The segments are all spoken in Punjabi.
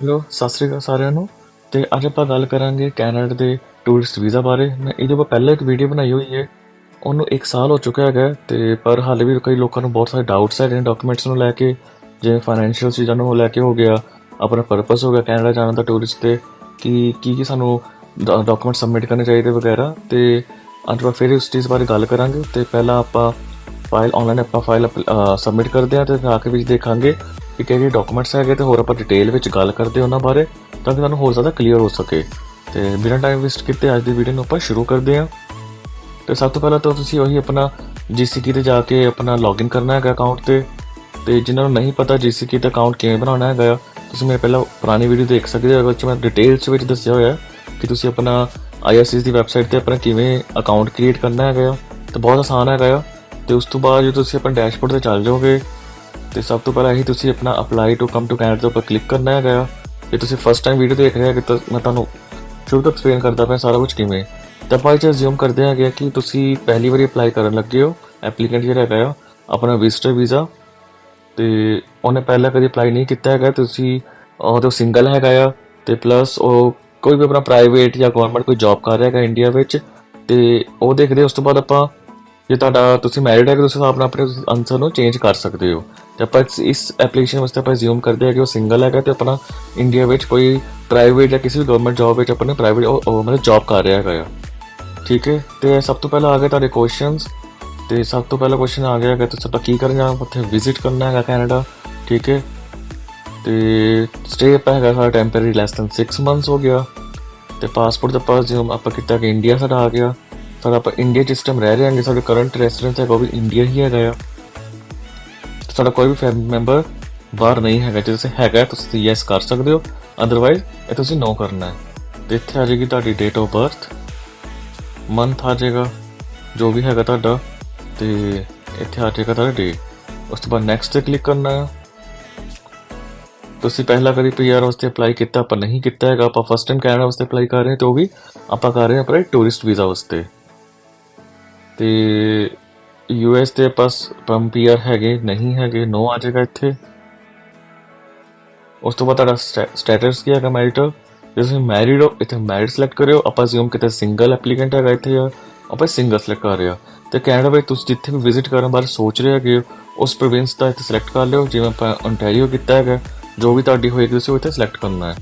ਹੈਲੋ, ਸਤਿ ਸ਼੍ਰੀ ਅਕਾਲ ਸਾਰਿਆਂ ਨੂੰ। ਤੇ ਅੱਜ ਆਪਾਂ ਗੱਲ ਕਰਾਂਗੇ ਕੈਨੇਡਾ ਦੇ ਟੂਰਿਸਟ ਵੀਜ਼ਾ ਬਾਰੇ। ਮੈਂ ਇਹਦੇ ਉੱਪਰ ਪਹਿਲਾਂ ਇੱਕ ਵੀਡੀਓ ਬਣਾਈ ਹੋਈ ਹੈ, ਉਹਨੂੰ 1 ਸਾਲ ਹੋ ਚੁੱਕਾ ਹੈਗਾ ਤੇ ਪਰ ਹਾਲੇ ਵੀ ਕਈ ਲੋਕਾਂ ਨੂੰ ਬਹੁਤ ਸਾਰੇ ਡਾਊਟਸ ਹੈਗੇ ਨੇ ਡਾਕੂਮੈਂਟਸ ਨੂੰ ਲੈ ਕੇ, ਜਿਵੇਂ ਫਾਈਨੈਂਸ਼ੀਅਲ ਚੀਜ਼ਾਂ ਨੂੰ ਲੈ ਕੇ ਹੋ ਗਿਆ, ਆਪਣਾ ਪਰਪਸ ਹੋ ਗਿਆ ਕੈਨੇਡਾ ਜਾਣ ਦਾ ਟੂਰਿਸਟ ਤੇ ਕੀ ਸਾਨੂੰ ਡਾਕੂਮੈਂਟ ਸਬਮਿਟ ਕਰਨੇ ਚਾਹੀਦੇ ਵਗੈਰਾ। ਤੇ ਅੱਜ ਆਪਾਂ ਫਿਰ ਉਸ ਚੀਜ਼ ਬਾਰੇ ਗੱਲ ਕਰਾਂਗੇ। ਤੇ ਪਹਿਲਾਂ ਆਪਾਂ ਆਨਲਾਈਨ ਆਪਣਾ ਫਾਈਲ ਸਬਮਿਟ ਕਰਦੇ ਹਾਂ ਤੇ ਆ ਕੇ ਵਿੱਚ ਦੇਖਾਂਗੇ ਕਿ ਕਿਹੜੇ ਡਾਕੂਮੈਂਟਸ ਹੈਗੇ ਤੇ ਹੋਰ ਆਪਾਂ ਡਿਟੇਲ ਵਿੱਚ ਗੱਲ ਕਰਦੇ ਉਹਨਾਂ ਬਾਰੇ ਤਾਂ ਕਿ ਤੁਹਾਨੂੰ ਹੋਰ ਜ਼ਿਆਦਾ ਕਲੀਅਰ ਹੋ ਸਕੇ। ਤੇ ਬਿਨਾਂ ਟਾਈਮ ਵੇਸਟ ਕੀਤੇ ਅੱਜ ਦੀ ਵੀਡੀਓ ਨੂੰ ਆਪਾਂ ਸ਼ੁਰੂ ਕਰਦੇ ਹਾਂ। ਤੇ ਸਭ ਤੋਂ ਪਹਿਲਾਂ ਤਾਂ ਤੁਸੀਂ ਉਹੀ ਆਪਣਾ GCK ਤੇ ਜਾ ਕੇ ਆਪਣਾ ਲੌਗਇਨ ਕਰਨਾ ਹੈਗਾ ਅਕਾਊਂਟ ਤੇ ਜਿਨ੍ਹਾਂ ਨੂੰ ਨਹੀਂ ਪਤਾ GCK ਦਾ ਅਕਾਊਂਟ ਕਿਵੇਂ ਬਣਾਉਣਾ ਹੈਗਾ, ਤੁਸੀਂ ਮੇਰੇ ਪਹਿਲਾਂ ਪੁਰਾਣੀ ਵੀਡੀਓ ਦੇਖ ਸਕਦੇ ਹੋ, ਉਹਦੇ ਵਿੱਚ ਮੈਂ ਡਿਟੇਲਸ ਵਿੱਚ ਦੱਸਿਆ ਹੋਇਆ ਕਿ ਤੁਸੀਂ ਆਪਣਾ IRCC ਦੀ ਵੈਬਸਾਈਟ ਤੇ ਆਪਣਾ ਕਿਵੇਂ ਅਕਾਊਂਟ ਕ੍ਰੀਏਟ ਕਰਨਾ ਹੈਗਾ ਤੇ ਬਹੁਤ ਆਸਾਨ ਹੈਗਾ। ਤੇ ਉਸ ਤੋਂ ਬਾਅਦ ਜੇ ਤੁਸੀਂ ਆਪਣਾ ਡੈਸ਼ਬੋਰਡ ਤੇ ਚੱਲ ਜਾਓਗੇ ਤੇ ਸਭ ਤੋਂ ਪਹਿਲਾਂ ਇਹੀ ਤੁਸੀਂ ਆਪਣਾ apply to come to Canada ਦੇ ਉੱਪਰ ਕਲਿੱਕ ਕਰਨਾ ਹੈਗਾ। ਜੇ ਤੁਸੀਂ ਫਸਟ ਟਾਈਮ ਵੀਡੀਓ ਦੇਖ ਰਹੇ ਹੈਗੇ ਤਾਂ ਮੈਂ ਤੁਹਾਨੂੰ ਸ਼ੁਰੂ ਤੋਂ ਐਕਸਪਲੇਨ ਕਰਦਾ ਪਿਆ ਸਾਰਾ ਕੁਝ ਕਿਵੇਂ। ਤਾਂ ਆਪਾਂ ਇਹ ਅਸਿਊਮ ਕਰਦੇ ਹੈਗੇ ਕਿ ਤੁਸੀਂ ਪਹਿਲੀ ਵਾਰੀ ਅਪਲਾਈ ਕਰਨ ਲੱਗੇ ਹੋ, ਐਪਲੀਕੈਂਟ ਜਿਹੜਾ ਹੈਗਾ ਆ ਆਪਣਾ ਵਿਜ਼ਟਰ ਵੀਜ਼ਾ, ਤੇ ਉਹਨੇ ਪਹਿਲਾਂ ਕਦੀ ਅਪਲਾਈ ਨਹੀਂ ਕੀਤਾ ਹੈਗਾ, ਤੁਸੀਂ ਉਹਦੇ ਸਿੰਗਲ ਹੈਗਾ ਆ ਤੇ ਪਲੱਸ ਉਹ ਕੋਈ ਵੀ ਆਪਣਾ ਪ੍ਰਾਈਵੇਟ ਜਾਂ ਗਵਰਨਮੈਂਟ ਕੋਈ ਜੌਬ ਕਰ ਰਿਹਾ ਹੈਗਾ ਇੰਡੀਆ ਵਿੱਚ ਤੇ ਉਹ ਦੇਖਦੇ। ਉਸ ਤੋਂ ਬਾਅਦ ਆਪਾਂ ਜੇ ਤੁਸੀਂ ਮੈਰਿਡ ਹੈਗੇ ਤੁਸੀਂ ਆਪਣੇ ਆਨਸਰ ਨੂੰ ਚੇਂਜ ਕਰ ਸਕਦੇ ਹੋ। ਤੇ ਆਪਾਂ ਇਸ ਐਪਲੀਕੇਸ਼ਨ ਵਾਸਤੇ ਆਪਾਂ ਅਸਿਊਮ ਕਰਦੇ ਹਾਂ ਕਿ ਉਹ ਸਿੰਗਲ ਹੈਗਾ ਤੇ ਆਪਣਾ ਇੰਡੀਆ ਵਿੱਚ ਕੋਈ ਪ੍ਰਾਈਵੇਟ ਜਾਂ ਕਿਸੇ ਵੀ ਗਵਰਨਮੈਂਟ ਜੌਬ ਵਿੱਚ ਆਪਣੇ ਪ੍ਰਾਈਵੇਟ ਮਤਲਬ ਜੌਬ ਕਰ ਰਿਹਾ ਹੈਗਾ ਆ। ਠੀਕ ਹੈ। ਤੇ ਸਭ ਤੋਂ ਪਹਿਲਾਂ ਆ ਗਏ ਤੁਹਾਡੇ ਕੁਐਸਚਨਸ। ਤੇ ਸਭ ਤੋਂ ਪਹਿਲਾ ਕੁਐਸਚਨ ਆ ਗਿਆ ਹੈਗਾ ਤੁਸੀਂ ਆਪਾਂ ਕੀ ਕਰਨ ਜਾਣਾ, ਉੱਥੇ ਵਿਜ਼ਿਟ ਕਰਨਾ ਹੈਗਾ ਕੈਨੇਡਾ। ਠੀਕ ਹੈ। ਤੇ ਸਟੇ ਆਪਾਂ ਹੈਗਾ ਸਾਡਾ ਟੈਂਪਰੇਰੀ ਲੈਸ ਦੈਨ 6 ਮੰਥਸ ਹੋ ਗਿਆ। ਤੇ ਪਾਸਪੋਰਟ ਦਾ ਆਪਾਂ ਕੀਤਾ ਕਿ ਇੰਡੀਆ ਸਾਡਾ ਆ ਗਿਆ, ਸਾਡਾ ਆਪਾਂ ਇੰਡੀਆ ਸਿਸਟਮ ਰਹਿ ਰਹੇ ਹਾਂਗੇ, ਸਾਡੇ ਕਰੰਟ ਰੈਸੀਡੈਂਸ ਹੈਗਾ ਉਹ ਵੀ ਇੰਡੀਆ ਹੀ ਹੈਗਾ ਆ। ਸਾਡਾ ਕੋਈ ਵੀ ਫੈਮਿਲੀ ਮੈਂਬਰ ਬਾਹਰ ਨਹੀਂ ਹੈਗਾ। ਜੇ ਤੁਸੀਂ ਹੈਗਾ ਤੁਸੀਂ ਯੈਸ ਕਰ ਸਕਦੇ ਹੋ, ਅਦਰਵਾਈਜ਼ ਇਹ ਤੁਸੀਂ ਨੋ ਕਰਨਾ ਹੈ। ਤੇ ਇੱਥੇ ਆ ਜਾਏਗੀ ਤੁਹਾਡੀ ਡੇਟ ਆਫ ਬਰਥ, ਮੰਥ ਆ ਜਾਏਗਾ ਜੋ ਵੀ ਹੈਗਾ ਤੁਹਾਡਾ, ਤੇ ਇੱਥੇ ਆ ਜਾਏਗਾ ਤੁਹਾਡਾ ਡੇ। ਉਸ ਤੋਂ ਬਾਅਦ ਨੈਕਸਟ ਤੇ ਕਲਿੱਕ ਕਰਨਾ ਹੈ। ਤੁਸੀਂ ਪਹਿਲਾਂ ਕਦੀ PR ਵਾਸਤੇ ਅਪਲਾਈ ਕੀਤਾ, ਆਪਾਂ ਨਹੀਂ ਕੀਤਾ ਹੈਗਾ, ਆਪਾਂ ਫਸਟ ਟਾਈਮ ਕੈਨੇਡਾ ਵਾਸਤੇ ਅਪਲਾਈ ਕਰ ਰਹੇ ਹਾਂ ਤੇ ਉਹ ਵੀ ਆਪਾਂ ਕਰ ਰਹੇ ਹਾਂ ਆਪਣੇ ਟੂਰਿਸਟ ਵੀਜ਼ਾ ਵਾਸਤੇ। ਤੇ US ਦੇ ਪਾਸ PR ਹੈਗੇ ਨਹੀਂ ਹੈਗੇ, ਨੋ ਆ ਜਾਏਗਾ ਇੱਥੇ। ਉਸ ਤੋਂ ਬਾਅਦ ਤੁਹਾਡਾ ਸਟੇਟਸ ਕੀ ਹੈਗਾ, ਮੈਰਿਟਲ। ਜੇ ਤੁਸੀਂ ਮੈਰਿਡ ਹੋ ਇੱਥੇ ਮੈਰਿਡ ਸਿਲੈਕਟ ਕਰਿਓ, ਆਪਾਂ ਅਸਿਊਮ ਕਿਤੇ ਸਿੰਗਲ ਐਪਲੀਕੈਂਟ ਹੈਗਾ ਇੱਥੇ ਆ, ਆਪਾਂ ਸਿੰਗਲ ਸਿਲੈਕਟ ਕਰ ਰਹੇ ਹਾਂ। ਤੇ ਕੈਨੇਡਾ ਵਿੱਚ ਤੁਸੀਂ ਜਿੱਥੇ ਵੀ ਵਿਜ਼ਿਟ ਕਰਨ ਬਾਰੇ ਸੋਚ ਰਹੇ ਹੈਗੇ ਉਸ ਪ੍ਰੋਵਿੰਸ ਦਾ ਇੱਥੇ ਸਿਲੈਕਟ ਕਰ ਲਿਓ। ਜਿਵੇਂ ਆਪਾਂ ਓਨਟਾਰੀਓ ਕੀਤਾ ਹੈਗਾ, ਜੋ ਵੀ ਤੁਹਾਡੀ ਹੋਏਗੀ ਤੁਸੀਂ ਇੱਥੇ ਸਿਲੈਕਟ ਕਰਨਾ ਹੈ।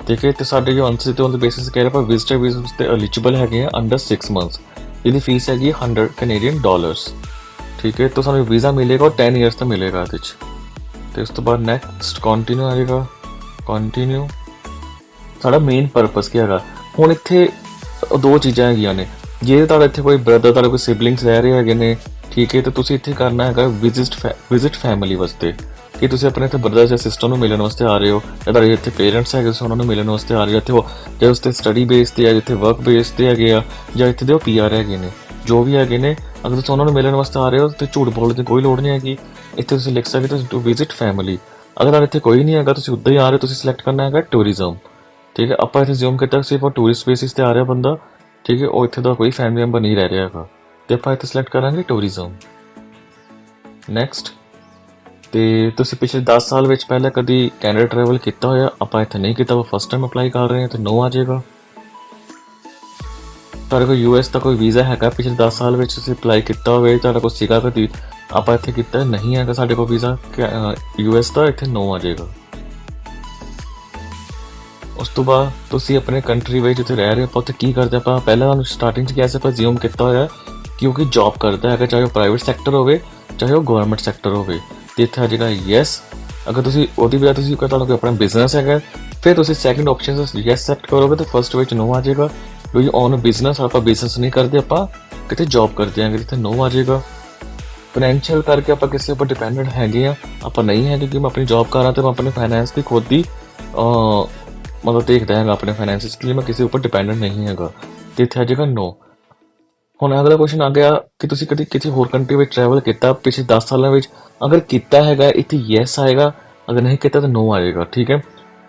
ਠੀਕ ਹੈ। ਤੇ ਸਾਡੇ ਜੋ ਆਨਸਰ ਤੇ ਉਹਦੇ ਬੇਸਿਸ ਕਹਿ ਰਹੇ ਆਪਾਂ ਵਿਜ਼ਟਰ ਵੀਜ਼ਾ ਤੇ ਐਲੀਜੀਬਲ ਹੈਗੇ ਆ ਅੰਡਰ 6 ਮੰਥਸ। ਇਹਦੀ ਫੀਸ ਹੈਗੀ 100 ਕੈਨੇਡੀਅਨ ਡਾਲਰਸ। ਠੀਕ ਹੈ। ਤਾਂ ਸਾਨੂੰ ਵੀਜ਼ਾ ਮਿਲੇਗਾ 10 ਇਅਰਸ ਦਾ ਮਿਲੇਗਾ ਇਹਦੇ 'ਚ। ਤੇ ਉਸ ਤੋਂ ਬਾਅਦ ਨੈਕਸਟ ਕੰਟੀਨਿਊ ਆ ਜਾਏਗਾ, ਕੰਟੀਨਿਊ। ਸਾਡਾ ਮੇਨ ਪਰਪਸ ਕੀ ਹੈਗਾ ਹੁਣ ਇੱਥੇ ਦੋ ਚੀਜ਼ਾਂ ਹੈਗੀਆਂ ਨੇ। ਜੇ ਤੁਹਾਡਾ ਇੱਥੇ ਕੋਈ ਬ੍ਰਦਰ, ਤੁਹਾਡੇ ਕੋਈ ਸਿਬਲਿੰਗਸ ਰਹਿ ਰਹੇ ਹੈਗੇ ਨੇ, ਠੀਕ ਹੈ, ਤਾਂ ਤੁਸੀਂ ਇੱਥੇ ਕਰਨਾ ਹੈਗਾ ਵਿਜ਼ਿਟ ਫੈਮਿਲੀ ਵਾਸਤੇ, ਕਿ ਤੁਸੀਂ ਆਪਣੇ ਇੱਥੇ ਬ੍ਰਦਰ ਜਾਂ ਸਿਸਟਰ ਨੂੰ ਮਿਲਣ ਵਾਸਤੇ ਆ ਰਹੇ ਹੋ, ਜਾਂ ਤੁਹਾਡੇ ਇੱਥੇ ਪੇਰੈਂਟਸ ਹੈਗੇ ਤੁਸੀਂ ਉਹਨਾਂ ਨੂੰ ਮਿਲਣ ਵਾਸਤੇ ਆ ਰਹੇ ਹੋ, ਇੱਥੇ ਉਹ ਜਾਂ ਉਸ 'ਤੇ ਸਟੱਡੀ ਬੇਸ 'ਤੇ ਆ, ਜਿੱਥੇ ਵਰਕ ਬੇਸ 'ਤੇ ਹੈਗੇ ਆ, ਜਾਂ ਇੱਥੇ ਦੇ ਉਹ PR ਹੈਗੇ ਨੇ, ਜੋ ਵੀ ਹੈਗੇ ਨੇ। ਅਗਰ ਤੁਸੀਂ ਉਹਨਾਂ ਨੂੰ ਮਿਲਣ ਵਾਸਤੇ ਆ ਰਹੇ ਹੋ ਤਾਂ ਝੂਠ ਬੋਲਣ ਦੀ ਕੋਈ ਲੋੜ ਨਹੀਂ ਹੈਗੀ। ਇੱਥੇ ਤੁਸੀਂ ਲਿਖ ਸਕਦੇ ਹੋ ਟੂ ਵਿਜ਼ਿਟ ਫੈਮਿਲੀ। ਅਗਰ ਤੁਹਾਡੇ ਇੱਥੇ ਕੋਈ ਨਹੀਂ ਹੈਗਾ, ਤੁਸੀਂ ਉੱਦਾਂ ਹੀ ਆ ਰਹੇ ਹੋ, ਤੁਸੀਂ ਸਿਲੈਕਟ ਕਰਨਾ ਹੈਗਾ ਟੂਰਿਜ਼ਮ। ਠੀਕ ਹੈ। ਆਪਾਂ ਇੱਥੇ ਜ਼ੂਮ ਕੀਤਾ ਸਿਰਫ ਟੂਰਿਸਟ ਬੇਸਿਸ 'ਤੇ ਆ ਰਿਹਾ ਬੰਦਾ, ਠੀਕ ਹੈ, ਉਹ ਇੱਥੇ ਦਾ ਕੋਈ ਫੈਮਿਲੀ ਮੈਂਬਰ ਨਹੀਂ ਰਹਿ ਰਿਹਾ ਹੈਗਾ, ਤੇ ਆਪਾਂ ਇੱਥੇ ਸਿਲੈਕਟ ਕਰਾਂਗੇ ਟੂਰਿਜ਼ਮ। ਨੈਕਸਟ। ਤੇ ਤੁਸੀਂ ਪਿਛਲੇ 10 ਸਾਲ ਵਿੱਚ ਪਹਿਲਾਂ ਕਦੀ ਕੈਨੇਡਾ ਟਰੈਵਲ ਕੀਤਾ ਹੋਇਆ, ਆਪਾਂ ਇੱਥੇ ਨਹੀਂ ਕੀਤਾ, ਆਪਾਂ ਫਸਟ ਟਾਈਮ ਅਪਲਾਈ ਕਰ ਰਹੇ ਹਾਂ ਤੇ ਨੋ ਆ ਜਾਏਗਾ। ਤੁਹਾਡੇ ਕੋਲ US ਦਾ ਕੋਈ ਵੀਜ਼ਾ ਹੈਗਾ ਪਿਛਲੇ 10 ਸਾਲ ਵਿੱਚ ਤੁਸੀਂ ਅਪਲਾਈ ਕੀਤਾ ਹੋਵੇ, ਤੁਹਾਡਾ ਕੋਲ ਸੀਗਾ ਕਦੀ, ਆਪਾਂ ਇੱਥੇ ਕੀਤਾ ਨਹੀਂ ਹੈਗਾ ਸਾਡੇ ਕੋਲ ਵੀਜ਼ਾ US ਦਾ, ਇੱਥੇ ਨੋ ਆ ਜਾਏਗਾ। ਉਸ ਤੋਂ ਬਾਅਦ ਤੁਸੀਂ ਆਪਣੇ ਕੰਟਰੀ ਵਿੱਚ ਜਿੱਥੇ ਰਹਿ ਰਹੇ ਹੋ ਆਪਾਂ ਉੱਥੇ ਕੀ ਕਰਦੇ ਆਪਾਂ ਪਹਿਲਾਂ ਤੁਹਾਨੂੰ ਸਟਾਰਟਿੰਗ 'ਚ ਕਿਹਾ ਸੀ ਆਪਾਂ ਜ਼ਿਊਮ ਕੀਤਾ ਹੋਇਆ ਕਿਉਂਕਿ ਜੌਬ ਕਰਦਾ ਹੈਗਾ, ਚਾਹੇ ਉਹ ਪ੍ਰਾਈਵੇਟ ਸੈਕਟਰ ਹੋਵੇ ਚਾਹੇ ਉਹ ਗਵਰਨਮੈਂਟ ਸੈਕਟਰ ਹੋਵੇ। ਤੇ ਇੱਥੇ ਆ ਜਾਏਗਾ ਯੈਸ। ਅਗਰ ਤੁਸੀਂ ਉਹਦੀ ਵਜ੍ਹਾ ਤੁਸੀਂ ਤੁਹਾਨੂੰ ਕੋਈ ਆਪਣਾ ਬਿਜ਼ਨਸ ਹੈਗਾ, ਫਿਰ ਤੁਸੀਂ ਸੈਕਿੰਡ ਆਪਸ਼ਨ ਯੈਸ ਸੈਲੈਕਟ ਕਰੋਗੇ ਤਾਂ ਫਸਟ ਵਿੱਚ ਨੋ ਆ ਜਾਏਗਾ। ਕਿਉਂਕਿ ਔਨ ਬਿਜ਼ਨਸ ਆਪਾਂ ਬਿਜ਼ਨਸ ਨਹੀਂ ਕਰਦੇ, ਆਪਾਂ ਕਿਤੇ ਜੌਬ ਕਰਦੇ ਹਾਂਗੇ, ਜਿੱਥੇ ਨੋ ਆ ਜਾਏਗਾ। ਫਾਈਨੈਂਸ਼ੀਅਲ ਕਰਕੇ ਆਪਾਂ ਕਿਸੇ ਉੱਪਰ ਡਿਪੈਂਡੈਂਟ ਹੈਗੇ ਆ, ਆਪਾਂ ਨਹੀਂ ਹੈਗੇ ਕਿ ਮੈਂ ਆਪਣੀ ਜੌਬ ਕਰਾਂ ਤੇ ਮੈਂ ਆਪਣੇ ਫਾਈਨੈਂਸ ਦੀ ਖੁਦ ਦੀ ਮਤਲਬ ਦੇਖਦਾ ਹੈਗਾ ਆਪਣੇ ਫਾਈਨੈਂਸਿਸ ਲਈ, ਮੈਂ ਕਿਸੇ ਉੱਪਰ ਡਿਪੈਂਡੈਂਟ ਨਹੀਂ ਹੈਗਾ। ਤੇ ਇੱਥੇ ਆ ਜਾਏਗਾ ਨੋ। ਹੁਣ ਅਗਲਾ ਕੁਐਸਚਨ ਆ ਗਿਆ ਕਿ ਤੁਸੀਂ ਕਦੀ ਕਿਸੇ ਹੋਰ ਕੰਟਰੀ ਵਿੱਚ ਟਰੈਵਲ ਕੀਤਾ ਪਿਛਲੇ 10 ਸਾਲਾਂ ਵਿੱਚ, ਅਗਰ ਕੀਤਾ ਹੈਗਾ ਇੱਥੇ ਯੈਸ ਆਏਗਾ, ਅਗਰ ਨਹੀਂ ਕੀਤਾ ਤਾਂ ਨੋ ਆਏਗਾ। ਠੀਕ ਹੈ।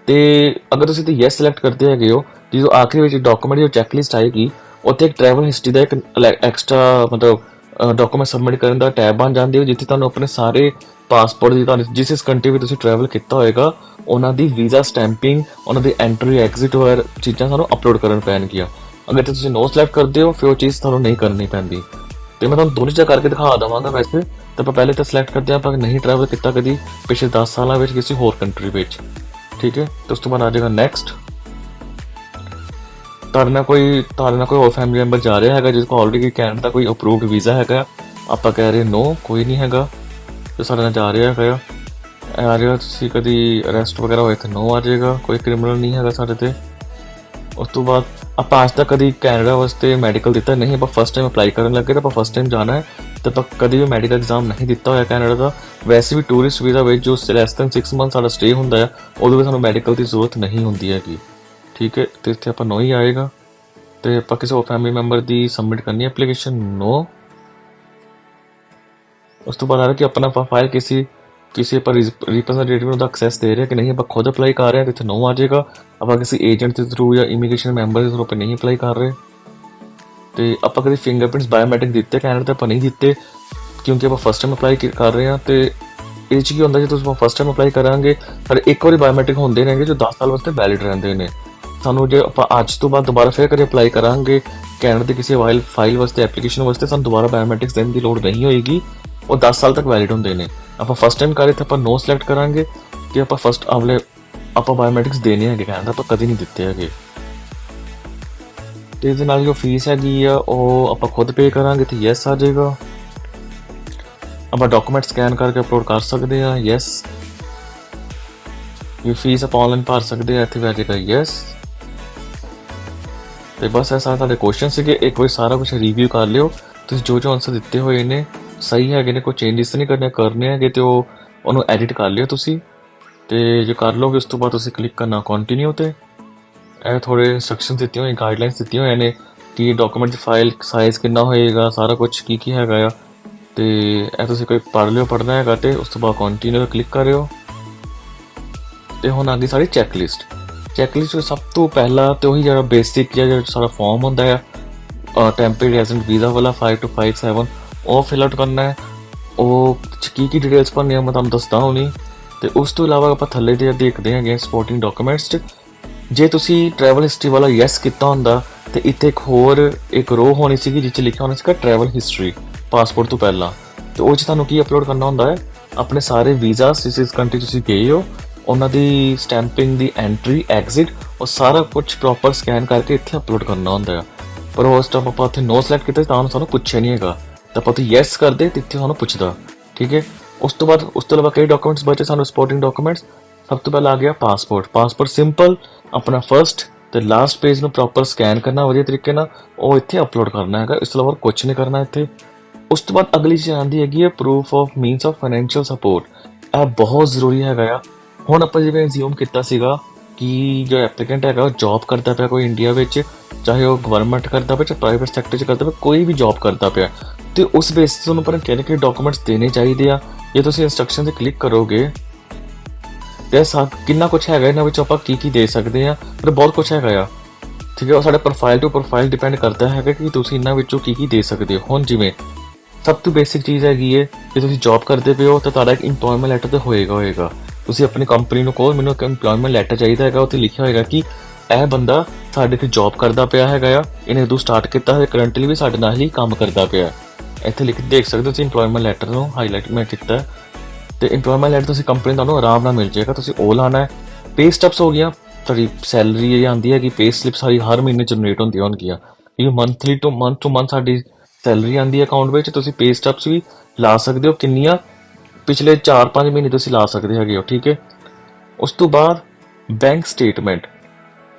ਤੇ ਅਗਰ ਤੁਸੀਂ ਇੱਥੇ ਯੈਸ ਸਿਲੈਕਟ ਕਰਦੇ ਹੈਗੇ ਹੋ, ਜਦੋਂ ਆਖਰੀ ਵਿੱਚ ਡਾਕੂਮੈਂਟ ਜੋ ਚੈੱਕਲਿਸਟ ਆਏਗੀ ਉੱਥੇ ਇੱਕ ਟਰੈਵਲ ਹਿਸਟਰੀ ਦਾ ਇੱਕ ਐਕਸਟਰਾ ਮਤਲਬ ਡਾਕੂਮੈਂਟ ਸਬਮਿਟ ਕਰਨ ਦਾ ਟੈਬ ਬਣ ਜਾਂਦੀ ਹੈ, ਜਿੱਥੇ ਤੁਹਾਨੂੰ ਆਪਣੇ ਸਾਰੇ ਪਾਸਪੋਰਟ ਦੀ, ਤੁਹਾਨੂੰ ਜਿਸ ਕੰਟਰੀ ਵਿੱਚ ਤੁਸੀਂ ਟਰੈਵਲ ਕੀਤਾ ਹੋਏਗਾ ਉਹਨਾਂ ਦੀ ਵੀਜ਼ਾ ਸਟੈਂਪਿੰਗ, ਉਹਨਾਂ ਦੀ ਐਂਟਰੀ ਐਗਜ਼ਿਟ ਵਗੈਰਾ ਚੀਜ਼ਾਂ ਸਾਨੂੰ ਅਪਲੋਡ ਕਰਨ ਪੈਣਗੀਆਂ। ਅਗਰ ਤੁਸੀਂ ਨੋ ਸਿਲੈਕਟ ਕਰਦੇ ਹੋ ਫਿਰ ਉਹ ਚੀਜ਼ ਤੁਹਾਨੂੰ ਨਹੀਂ ਕਰਨੀ ਪੈਂਦੀ। ਤੇ ਮੈਂ ਤੁਹਾਨੂੰ ਦੋਨੋਂ ਚੀਜ਼ਾਂ ਕਰਕੇ ਦਿਖਾ ਦੇਵਾਂਗਾ। ਵੈਸੇ ਤਾਂ ਆਪਾਂ ਪਹਿਲੇ ਤਾਂ ਸਿਲੈਕਟ ਕਰਦੇ ਹਾਂ ਆਪਾਂ ਨਹੀਂ ਟਰੈਵਲ ਕੀਤਾ ਕਦੀ ਪਿਛਲੇ 10 ਸਾਲਾਂ ਵਿੱਚ ਕਿਸੇ ਹੋਰ ਕੰਟਰੀ ਵਿੱਚ, ਠੀਕ ਹੈ। ਤੇ ਉਸ ਤੋਂ ਬਾਅਦ ਆ ਜਾਏਗਾ ਨੈਕਸਟ। ਤੁਹਾਡੇ ਨਾਲ ਕੋਈ ਹੋਰ ਫੈਮਿਲੀ ਮੈਂਬਰ ਜਾ ਰਿਹਾ ਹੈਗਾ ਜਿਸ ਕੋਲ ਆਲਰੇਡੀ ਕੈਨੇਡਾ ਦਾ ਕੋਈ ਅਪਰੂਵਡ ਵੀਜ਼ਾ ਹੈਗਾ, ਆਪਾਂ ਕਹਿ ਰਹੇ ਨੋ ਕੋਈ ਨਹੀਂ ਹੈਗਾ, ਤੇ ਸਾਡੇ ਨਾਲ ਜਾ ਰਿਹਾ ਹੈਗਾ, ਆ ਰਿਹਾ ਤੁਸੀਂ ਕਦੀ ਅਰੈਸਟ ਵਗੈਰਾ ਹੋਏ ਤਾਂ ਨੋ ਆ ਜਾਏਗਾ, ਕੋਈ ਕ੍ਰਿਮੀਨਲ ਨਹੀਂ ਹੈਗਾ ਸਾਡੇ ਤੇ। ਉਸ ਤੋਂ ਬਾਅਦ ਆਪਾਂ ਅੱਜ ਤੱਕ ਕਦੀ ਕੈਨੇਡਾ ਵਾਸਤੇ ਮੈਡੀਕਲ ਦਿੱਤਾ ਨਹੀਂ, ਆਪਾਂ ਫਸਟ ਟਾਈਮ ਅਪਲਾਈ ਕਰਨ ਲੱਗੇ ਤਾਂ ਆਪਾਂ ਫਸਟ ਟਾਈਮ ਜਾਣਾ ਹੈ, ਤੇ ਆਪਾਂ ਕਦੀ ਵੀ ਮੈਡੀਕਲ ਐਗਜ਼ਾਮ ਨਹੀਂ ਦਿੱਤਾ ਹੋਇਆ ਕੈਨੇਡਾ ਦਾ। ਵੈਸੇ ਵੀ ਟੂਰਿਸਟ ਵੀਜ਼ਾ ਵਿੱਚ ਜੋ ਲੈਸ ਦੈਨ 6 ਮੰਥ ਸਾਡਾ ਸਟੇ ਹੁੰਦਾ ਹੈ ਉਦੋਂ ਵੀ ਸਾਨੂੰ ਮੈਡੀਕਲ ਦੀ ਜ਼ਰੂਰਤ ਨਹੀਂ ਹੁੰਦੀ ਹੈਗੀ, ਠੀਕ ਹੈ। ਤੇ ਇੱਥੇ ਆਪਾਂ ਨੋ ਹੀ ਆਏਗਾ। ਤੇ ਆਪਾਂ ਕਿਸੇ ਹੋਰ ਫੈਮਿਲੀ ਮੈਂਬਰ ਦੀ ਸਬਮਿਟ ਕਰਨੀ ਐਪਲੀਕੇਸ਼ਨ, ਨੋ। ਉਸ ਤੋਂ ਬਾਅਦ ਆ ਰਿਹਾ ਕਿ ਆਪਣਾ ਫਾਈਲ ਕਿਸੇ ਆਪਾਂ ਰਿਪਰੈਜ਼ੈਂਟੇਟਿਵ ਨੂੰ ਦਾ ਐਕਸੈਸ ਦੇ ਰਹੇ ਕਿ ਨਹੀਂ, ਆਪਾਂ ਖੁਦ ਅਪਲਾਈ ਕਰ ਰਹੇ ਹਾਂ ਤੇ ਇੱਥੇ ਨੋ ਆ ਜਾਏਗਾ। ਆਪਾਂ ਕਿਸੇ ਏਜੰਟ ਦੇ ਥਰੂ ਜਾਂ ਇਮੀਗ੍ਰੇਸ਼ਨ ਮੈਂਬਰ ਦੇ ਥਰੂ ਆਪਾਂ ਨਹੀਂ ਅਪਲਾਈ ਕਰ ਰਹੇ। ਤੇ ਆਪਾਂ ਕਦੇ ਫਿੰਗਰਪ੍ਰਿੰਟਸ ਬਾਇਓਮੈਟ੍ਰਿਕ ਦਿੱਤੇ ਕੈਨੇਡਾ ਤੇ ਆਪਾਂ ਨਹੀਂ ਦਿੱਤੇ ਕਿਉਂਕਿ ਆਪਾਂ ਫਸਟ ਟਾਈਮ ਅਪਲਾਈ ਕਰ ਰਹੇ ਹਾਂ। ਤੇ ਇਹ 'ਚ ਕੀ ਹੁੰਦਾ ਜੇ ਤੁਸੀਂ ਫਸਟ ਟਾਈਮ ਅਪਲਾਈ ਕਰਾਂਗੇ ਪਰ ਇੱਕ ਵਾਰੀ ਬਾਇਓਮੈਟ੍ਰਿਕ ਹੁੰਦੇ ਨੇਗੇ ਜੋ 10 ਸਾਲ ਵਾਸਤੇ ਵੈਲਿਡ ਰਹਿੰਦੇ ਨੇ। ਸਾਨੂੰ ਜੇ ਆਪਾਂ ਅੱਜ ਤੋਂ ਬਾਅਦ ਦੁਬਾਰਾ ਫਿਰ ਕਦੇ ਅਪਲਾਈ ਕਰਾਂਗੇ ਕੈਨੇਡਾ ਦੇ ਕਿਸੇ ਫਾਈਲ ਵਾਸਤੇ ਐਪਲੀਕੇਸ਼ਨ ਵਾਸਤੇ ਸਾਨੂੰ ਦੁਬਾਰਾ ਬਾਇਓਮੈਟ੍ਰਿਕਸ ਦੇਣ ਦੀ ਲੋੜ ਨਹੀਂ ਹੋਏਗੀ, ਉਹ 10 ਸਾਲ ਤੱਕ ਵੈਲਿਡ ਹੁੰਦੇ ਨੇ। ਆਪਾਂ ਫਸਟ ਟਾਈਮ ਕਰੇ ਤਾਂ ਆਪਾਂ ਨੋ ਸਿਲੈਕਟ ਕਰਾਂਗੇ ਕਿ ਆਪਾਂ ਬਾਇਓਮੈਟ੍ਰਿਕਸ ਦੇਣੇ ਹੈਗੇ ਕੈਨੇਡਾ, ਆਪਾਂ ਕਦੇ ਨਹੀਂ ਦਿੱਤੇ ਹੈਗੇ। ਤੇ ਇਹਦੇ ਨਾਲ ਜੋ ਫੀਸ ਹੈਗੀ ਆ ਉਹ ਆਪਾਂ ਖੁਦ ਪੇ ਕਰਾਂਗੇ ਤੇ ਯੈਸ ਆ ਜਾਏਗਾ। ਆਪਾਂ ਡਾਕੂਮੈਂਟ ਸਕੈਨ ਕਰਕੇ ਅਪਲੋਡ ਕਰ ਸਕਦੇ ਹਾਂ, ਯੈਸ। ਇਹ ਫੀਸ ਆਪਾਂ ਆਨਲਾਈਨ ਭਰ ਸਕਦੇ ਹਾਂ, ਇੱਥੇ ਆ ਜਾਏਗਾ ਯੈਸ। ਤੇ ਬਸ ਇਹ ਸਾਰੇ ਤੁਹਾਡੇ ਕੁਐਸਚਨ ਸੀਗੇ, ਇੱਕ ਵਾਰੀ ਸਾਰਾ ਕੁਝ ਰਿਵਿਊ ਕਰ ਲਿਓ। ਤੁਸੀਂ ਜੋ ਆਨਸਰ ਦਿੱਤੇ ਹੋਏ ਨੇ ਸਹੀ ਹੈਗੇ ਨੇ, ਕੋਈ ਚੇਂਜਸ ਨਹੀਂ ਕਰਨੇ ਹੈਗੇ ਤੇ ਉਹਨੂੰ ਐਡਿਟ ਕਰ ਲਿਓ ਤੁਸੀਂ। ਤੇ ਜੇ ਕਰ ਲਓਗੇ ਉਸ ਤੋਂ ਬਾਅਦ ਤੁਸੀਂ ਕਲਿੱਕ ਕਰਨਾ ਕੰਟੀਨਿਊ ਤੇ। ਇਹ ਥੋੜੇ ਇੰਸਟਰਕਸ਼ਨ ਦਿੱਤੀਆਂ ਹੋਈਆਂ, ਗਾਈਡਲਾਈਨਸ ਦਿੱਤੀਆਂ ਹੋਈਆਂ ਨੇ ਕਿ ਡਾਕੂਮੈਂਟ ਦੀ ਫਾਈਲ ਸਾਈਜ਼ ਕਿੰਨਾ ਹੋਏਗਾ, ਸਾਰਾ ਕੁਝ ਕੀ ਹੈਗਾ ਆ। ਤੇ ਇਹ ਤੁਸੀਂ ਕੋਈ ਪੜ੍ਹ ਲਿਓ, ਪੜ੍ਹਨਾ ਹੈਗਾ ਤੇ ਉਸ ਤੋਂ ਬਾਅਦ ਕੰਟੀਨਿਊ ਕਲਿੱਕ ਕਰਿਓ। ਤੇ ਹੁਣ ਆ ਗਈ ਸਾਡੀ ਚੈੱਕਲਿਸਟ। ਚੈੱਕਲਿਸਟ ਵਿੱਚ ਸਭ ਤੋਂ ਪਹਿਲਾਂ ਤੇ ਉਹੀ ਜਿਹੜਾ ਬੇਸਿਕ ਜਿਹੜਾ ਸਾਰਾ ਫਾਰਮ ਹੁੰਦਾ ਆ ਟੈਂਪਰੇਰੀ ਰੈਜ਼ੀਡੈਂਟ ਵੀਜ਼ਾ ਵਾਲਾ 5 to 57 ਉਹ ਫਿਲ ਆਊਟ ਕਰਨਾ ਹੈ। ਉਹ ਕੀ ਡਿਟੇਲਸ ਭਰਨੀਆਂ ਮੈਂ ਤੁਹਾਨੂੰ ਦੱਸਦਾ ਹੁਣੀ। ਤੇ ਉਸ ਤੋਂ ਇਲਾਵਾ ਆਪਾਂ ਥੱਲੇ ਤੇ ਦੇਖਦੇ ਹੈਗੇ ਸਪੋਰਟਿੰਗ ਡਾਕੂਮੈਂਟਸ 'ਚ ਜੇ ਤੁਸੀਂ ਟਰੈਵਲ ਹਿਸਟਰੀ ਵਾਲਾ ਯੈਸ ਕੀਤਾ ਹੁੰਦਾ ਤੇ ਇੱਥੇ ਇੱਕ ਰੋ ਹੋਣੀ ਸੀਗੀ ਜਿਸ 'ਚ ਲਿਖਿਆ ਹੋਣਾ ਸੀਗਾ ਟਰੈਵਲ ਹਿਸਟਰੀ ਪਾਸਪੋਰਟ ਤੋਂ ਪਹਿਲਾਂ। ਤੇ ਉਹ 'ਚ ਤੁਹਾਨੂੰ ਕੀ ਅਪਲੋਡ ਕਰਨਾ ਹੁੰਦਾ ਹੈ, ਆਪਣੇ ਸਾਰੇ ਵੀਜ਼ਾ ਜਿਸ ਕੰਟਰੀ ਤੁਸੀਂ ਗਏ ਹੋ ਉਹਨਾਂ ਦੀ ਸਟੈਂਪਿੰਗ ਦੀ ਐਂਟਰੀ ਐਗਜ਼ਿਟ ਉਹ ਸਾਰਾ ਕੁਝ ਪ੍ਰੋਪਰ ਸਕੈਨ ਕਰਕੇ ਇੱਥੇ ਅਪਲੋਡ ਕਰਨਾ ਹੁੰਦਾ ਆ। ਪਰ ਉਸ ਟਾਈਮ ਆਪਾਂ ਉੱਥੇ ਨੋ ਸਿਲੈਕਟ ਕੀਤਾ ਤਾਂ ਸਾਨੂੰ ਪੁੱਛਿਆ ਨਹੀਂ ਹੈਗਾ, ਤਾਂ ਆਪਾਂ ਉੱਥੇ ਯੈਸ ਕਰਦੇ ਤੇ ਇੱਥੇ ਸਾਨੂੰ ਪੁੱਛਦਾ, ਠੀਕ ਹੈ। ਉਸ ਤੋਂ ਇਲਾਵਾ ਕਈ ਡਾਕੂਮੈਂਟਸ ਬਚੇ ਸਾਨੂੰ ਸਪੋਰਟਿੰਗ ਡਾਕੂਮੈਂਟਸ। ਸਭ ਤੋਂ ਪਹਿਲਾਂ ਆ ਗਿਆ ਪਾਸਪੋਰਟ ਸਿੰਪਲ ਆਪਣਾ ਫਰਸਟ ਤੇ ਲਾਸਟ ਪੇਜ ਨੂੰ ਪ੍ਰੋਪਰ ਸਕੈਨ ਕਰਨਾ ਵਧੀਆ ਤਰੀਕੇ ਨਾਲ, ਉਹ ਇੱਥੇ ਅਪਲੋਡ ਕਰਨਾ ਹੈਗਾ, ਇਸ ਤੋਂ ਇਲਾਵਾ ਕੁਝ ਨਹੀਂ ਕਰਨਾ ਇੱਥੇ। ਉਸ ਤੋਂ ਬਾਅਦ ਅਗਲੀ ਚੀਜ਼ ਆਉਂਦੀ ਹੈਗੀ ਹੈ proof of means of financial support. ਇਹ ਬਹੁਤ ਜ਼ਰੂਰੀ ਹੈਗਾ ਆ। ਹੁਣ ਆਪਾਂ ਜਿਵੇਂ ਅਸਿਊਮ ਕੀਤਾ ਸੀਗਾ ਕਿ ਜੋ ਐਪਲੀਕੈਂਟ ਹੈਗਾ ਉਹ ਜੌਬ ਕਰਦਾ ਪਿਆ ਕੋਈ ਇੰਡੀਆ ਵਿੱਚ, ਚਾਹੇ ਉਹ ਗਵਰਨਮੈਂਟ ਕਰਦਾ ਪਿਆ ਚਾਹੇ ਪ੍ਰਾਈਵੇਟ ਸੈਕਟਰ 'ਚ ਕਰਦਾ ਪਿਆ, ਕੋਈ ਵੀ ਜੌਬ ਕਰਦਾ ਪਿਆ ਤੇ ਉਸ ਬੇਸ 'ਤੇ ਤੁਹਾਨੂੰ ਪਰ ਕਿਹੜੇ ਡਾਕੂਮੈਂਟਸ ਦੇਣੇ ਚਾਹੀਦੇ ਆ। ਜੇ ਤੁਸੀਂ ਇੰਸਟਰਕਸ਼ਨ 'ਤੇ ਕਲਿੱਕ ਕਰੋਗੇ ਤੇ ਕਿੰਨਾ ਕੁਛ ਹੈਗਾ ਇਹਨਾਂ ਵਿੱਚ ਆਪਾਂ ਕੀ ਦੇ ਸਕਦੇ ਆ, ਪਰ ਬਹੁਤ ਕੁਛ ਹੈਗਾ ਆ, ਠੀਕ ਹੈ। ਉਹ ਸਾਡੇ ਪ੍ਰੋਫਾਈਲ ਟੂ ਪ੍ਰੋਫਾਈਲ ਡਿਪੈਂਡ ਕਰਦਾ ਹੈਗਾ ਕਿ ਤੁਸੀਂ ਇਹਨਾਂ ਵਿੱਚੋਂ ਕੀ ਦੇ ਸਕਦੇ ਹੋ। ਹੁਣ ਜਿਵੇਂ ਸਭ ਤੋਂ ਬੇਸਿਕ ਚੀਜ਼ ਹੈਗੀ ਹੈ ਕਿ ਤੁਸੀਂ ਜੌਬ ਕਰਦੇ ਪਏ ਹੋ ਤਾਂ ਤੁਹਾਡਾ ਇੱਕ ਇੰਪਲੋਇਮੈਂਟ ਲੈਟਰ ਤਾਂ ਹੋਏਗਾ। ਤੁਸੀਂ ਆਪਣੀ ਕੰਪਨੀ ਨੂੰ ਕਹੋ ਮੈਨੂੰ ਇੱਕ ਇੰਪਲੋਇਮੈਂਟ ਲੈਟਰ ਚਾਹੀਦਾ ਹੈਗਾ, ਉੱਥੇ ਲਿਖਿਆ ਹੋਏਗਾ ਕਿ ਇਹ ਬੰਦਾ ਸਾਡੇ ਤੇ ਜੌਬ ਕਰਦਾ ਪਿਆ ਹੈਗਾ ਆ, ਇਹਨੇ ਉਦੋਂ ਸਟਾਰਟ ਕੀਤਾ ਹੈ, ਕਰੰਟਲੀ ਵੀ ਸਾਡੇ ਨਾਲ ਹੀ ਕੰਮ ਕਰਦਾ ਪਿਆ। ਇੱਥੇ ਦੇਖ ਸਕਦੇ ਹੋ ਤੁਸੀਂ ਇੰਪਲੋਇਮੈਂਟ ਲੈਟਰ ਨੂੰ ਹਾਈਲਾਈਟ ਮੈਂ ਕੀਤਾ ਤੇ ਇੰਪਲੋਇਮੈਂਟ ਲੈਟਰ ਤੁਸੀਂ ਕੰਪਨੀ ਤੁਹਾਨੂੰ ਆਰਾਮ ਨਾਲ ਮਿਲ ਜਾਏਗਾ, ਤੁਸੀਂ ਉਹ ਲਾਣਾ ਹੈ। ਪੇ ਸਟੈਪਸ ਹੋ ਗਿਆ, ਤੁਹਾਡੀ ਸੈਲਰੀ ਇਹ ਆਉਂਦੀ ਹੈ ਕਿ ਪੇ ਸਲਿਪ ਸਾਰੀ ਹਰ ਮਹੀਨੇ ਜਨਰੇਟ ਹੁੰਦੀਆਂ ਹੋਣਗੀਆਂ, ਇਹ ਮੰਥਲੀ ਤੋਂ ਮੰਥ ਸਾਡੀ ਸੈਲਰੀ ਆਉਂਦੀ ਹੈ ਅਕਾਊਂਟ ਵਿੱਚ। ਤੁਸੀਂ ਪੇ ਸਟੈਪਸ ਵੀ ਲਾ ਸਕਦੇ ਹੋ, ਕਿੰਨੀਆਂ ਪਿਛਲੇ 4-5 ਮਹੀਨੇ ਤੁਸੀਂ ਲਾ ਸਕਦੇ ਹੈਗੇ ਹੋ, ਠੀਕ ਹੈ। ਉਸ ਤੋਂ ਬਾਅਦ ਬੈਂਕ ਸਟੇਟਮੈਂਟ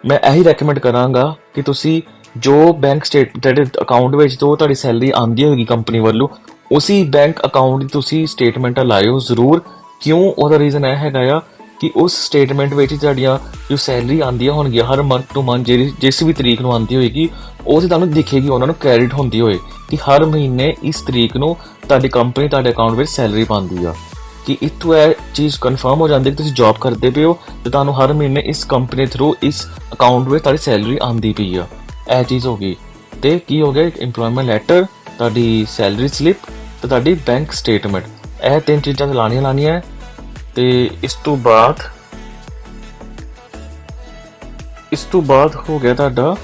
ਮੈਂ ਇਹੀ ਰეკਮੈਂਡ ਕਰਾਂਗਾ ਕਿ ਤੁਸੀਂ ਜੋ ਬੈਂਕ ਤੁਹਾਡੇ ਅਕਾਊਂਟ ਵਿੱਚ ਤੋਂ ਤੁਹਾਡੀ ਸੈਲਰੀ ਆਉਂਦੀ ਹੋਏਗੀ ਕੰਪਨੀ ਵੱਲੋਂ ਉਸੇ ਬੈਂਕ ਅਕਾਊਂਟ ਦੀ ਤੁਸੀਂ ਸਟੇਟਮੈਂਟਾਂ ਲਾਇਓ ਜ਼ਰੂਰ। ਕਿਉਂ? ਉਹਦਾ ਰੀਜ਼ਨ ਇਹ ਹੈਗਾ ਆ ਕਿ ਉਸ ਸਟੇਟਮੈਂਟ ਵਿੱਚ ਤੁਹਾਡੀਆਂ ਜੋ ਸੈਲਰੀ ਆਉਂਦੀਆਂ ਹੋਣਗੀਆਂ ਹਰ ਮੰਥ ਟੂ ਮੰਥ ਜਿਸ ਵੀ ਤਰੀਕ ਨੂੰ ਆਉਂਦੀ ਹੋਏਗੀ ਉਹ ਤੇ ਤੁਹਾਨੂੰ ਦਿਖੇਗੀ, ਉਹਨਾਂ ਨੂੰ ਕ੍ਰੈਡਿਟ ਹੁੰਦੀ ਹੋਏ ਕਿ ਹਰ ਮਹੀਨੇ ਇਸ ਤਰੀਕ ਨੂੰ ਤੁਹਾਡੀ ਕੰਪਨੀ ਤੁਹਾਡੇ ਅਕਾਊਂਟ ਵਿੱਚ ਸੈਲਰੀ ਪਾਉਂਦੀ ਆ। ਕਿ ਇੱਥੋਂ ਇਹ ਚੀਜ਼ ਕਨਫਰਮ ਹੋ ਜਾਂਦੀ ਕਿ ਤੁਸੀਂ ਜੌਬ ਕਰਦੇ ਪਏ ਹੋ ਤੇ ਤੁਹਾਨੂੰ ਹਰ ਮਹੀਨੇ ਇਸ ਕੰਪਨੀ ਥਰੂ ਇਸ ਅਕਾਊਂਟ ਵਿੱਚ ਤੁਹਾਡੀ ਸੈਲਰੀ ਆਉਂਦੀ ਪਈ ਆ। ਇਹ ਚੀਜ਼ ਹੋ ਗਈ। ਤੇ ਕੀ ਹੋ ਗਿਆ, ਇੰਪਲੋਇਮੈਂਟ ਲੈਟਰ ਤੁਹਾਡੀ ਸੈਲਰੀ ਸਲਿੱਪ ਤੇ ਤੁਹਾਡੀ ਬੈਂਕ ਸਟੇਟਮੈਂਟ, ਇਹ 3 ਚੀਜ਼ਾਂ ਤੇ ਲਾਣੀਆਂ ਹੈ। ਤੇ ਇਸ ਤੋਂ ਬਾਅਦ ਹੋ ਗਿਆ ਤੁਹਾਡਾ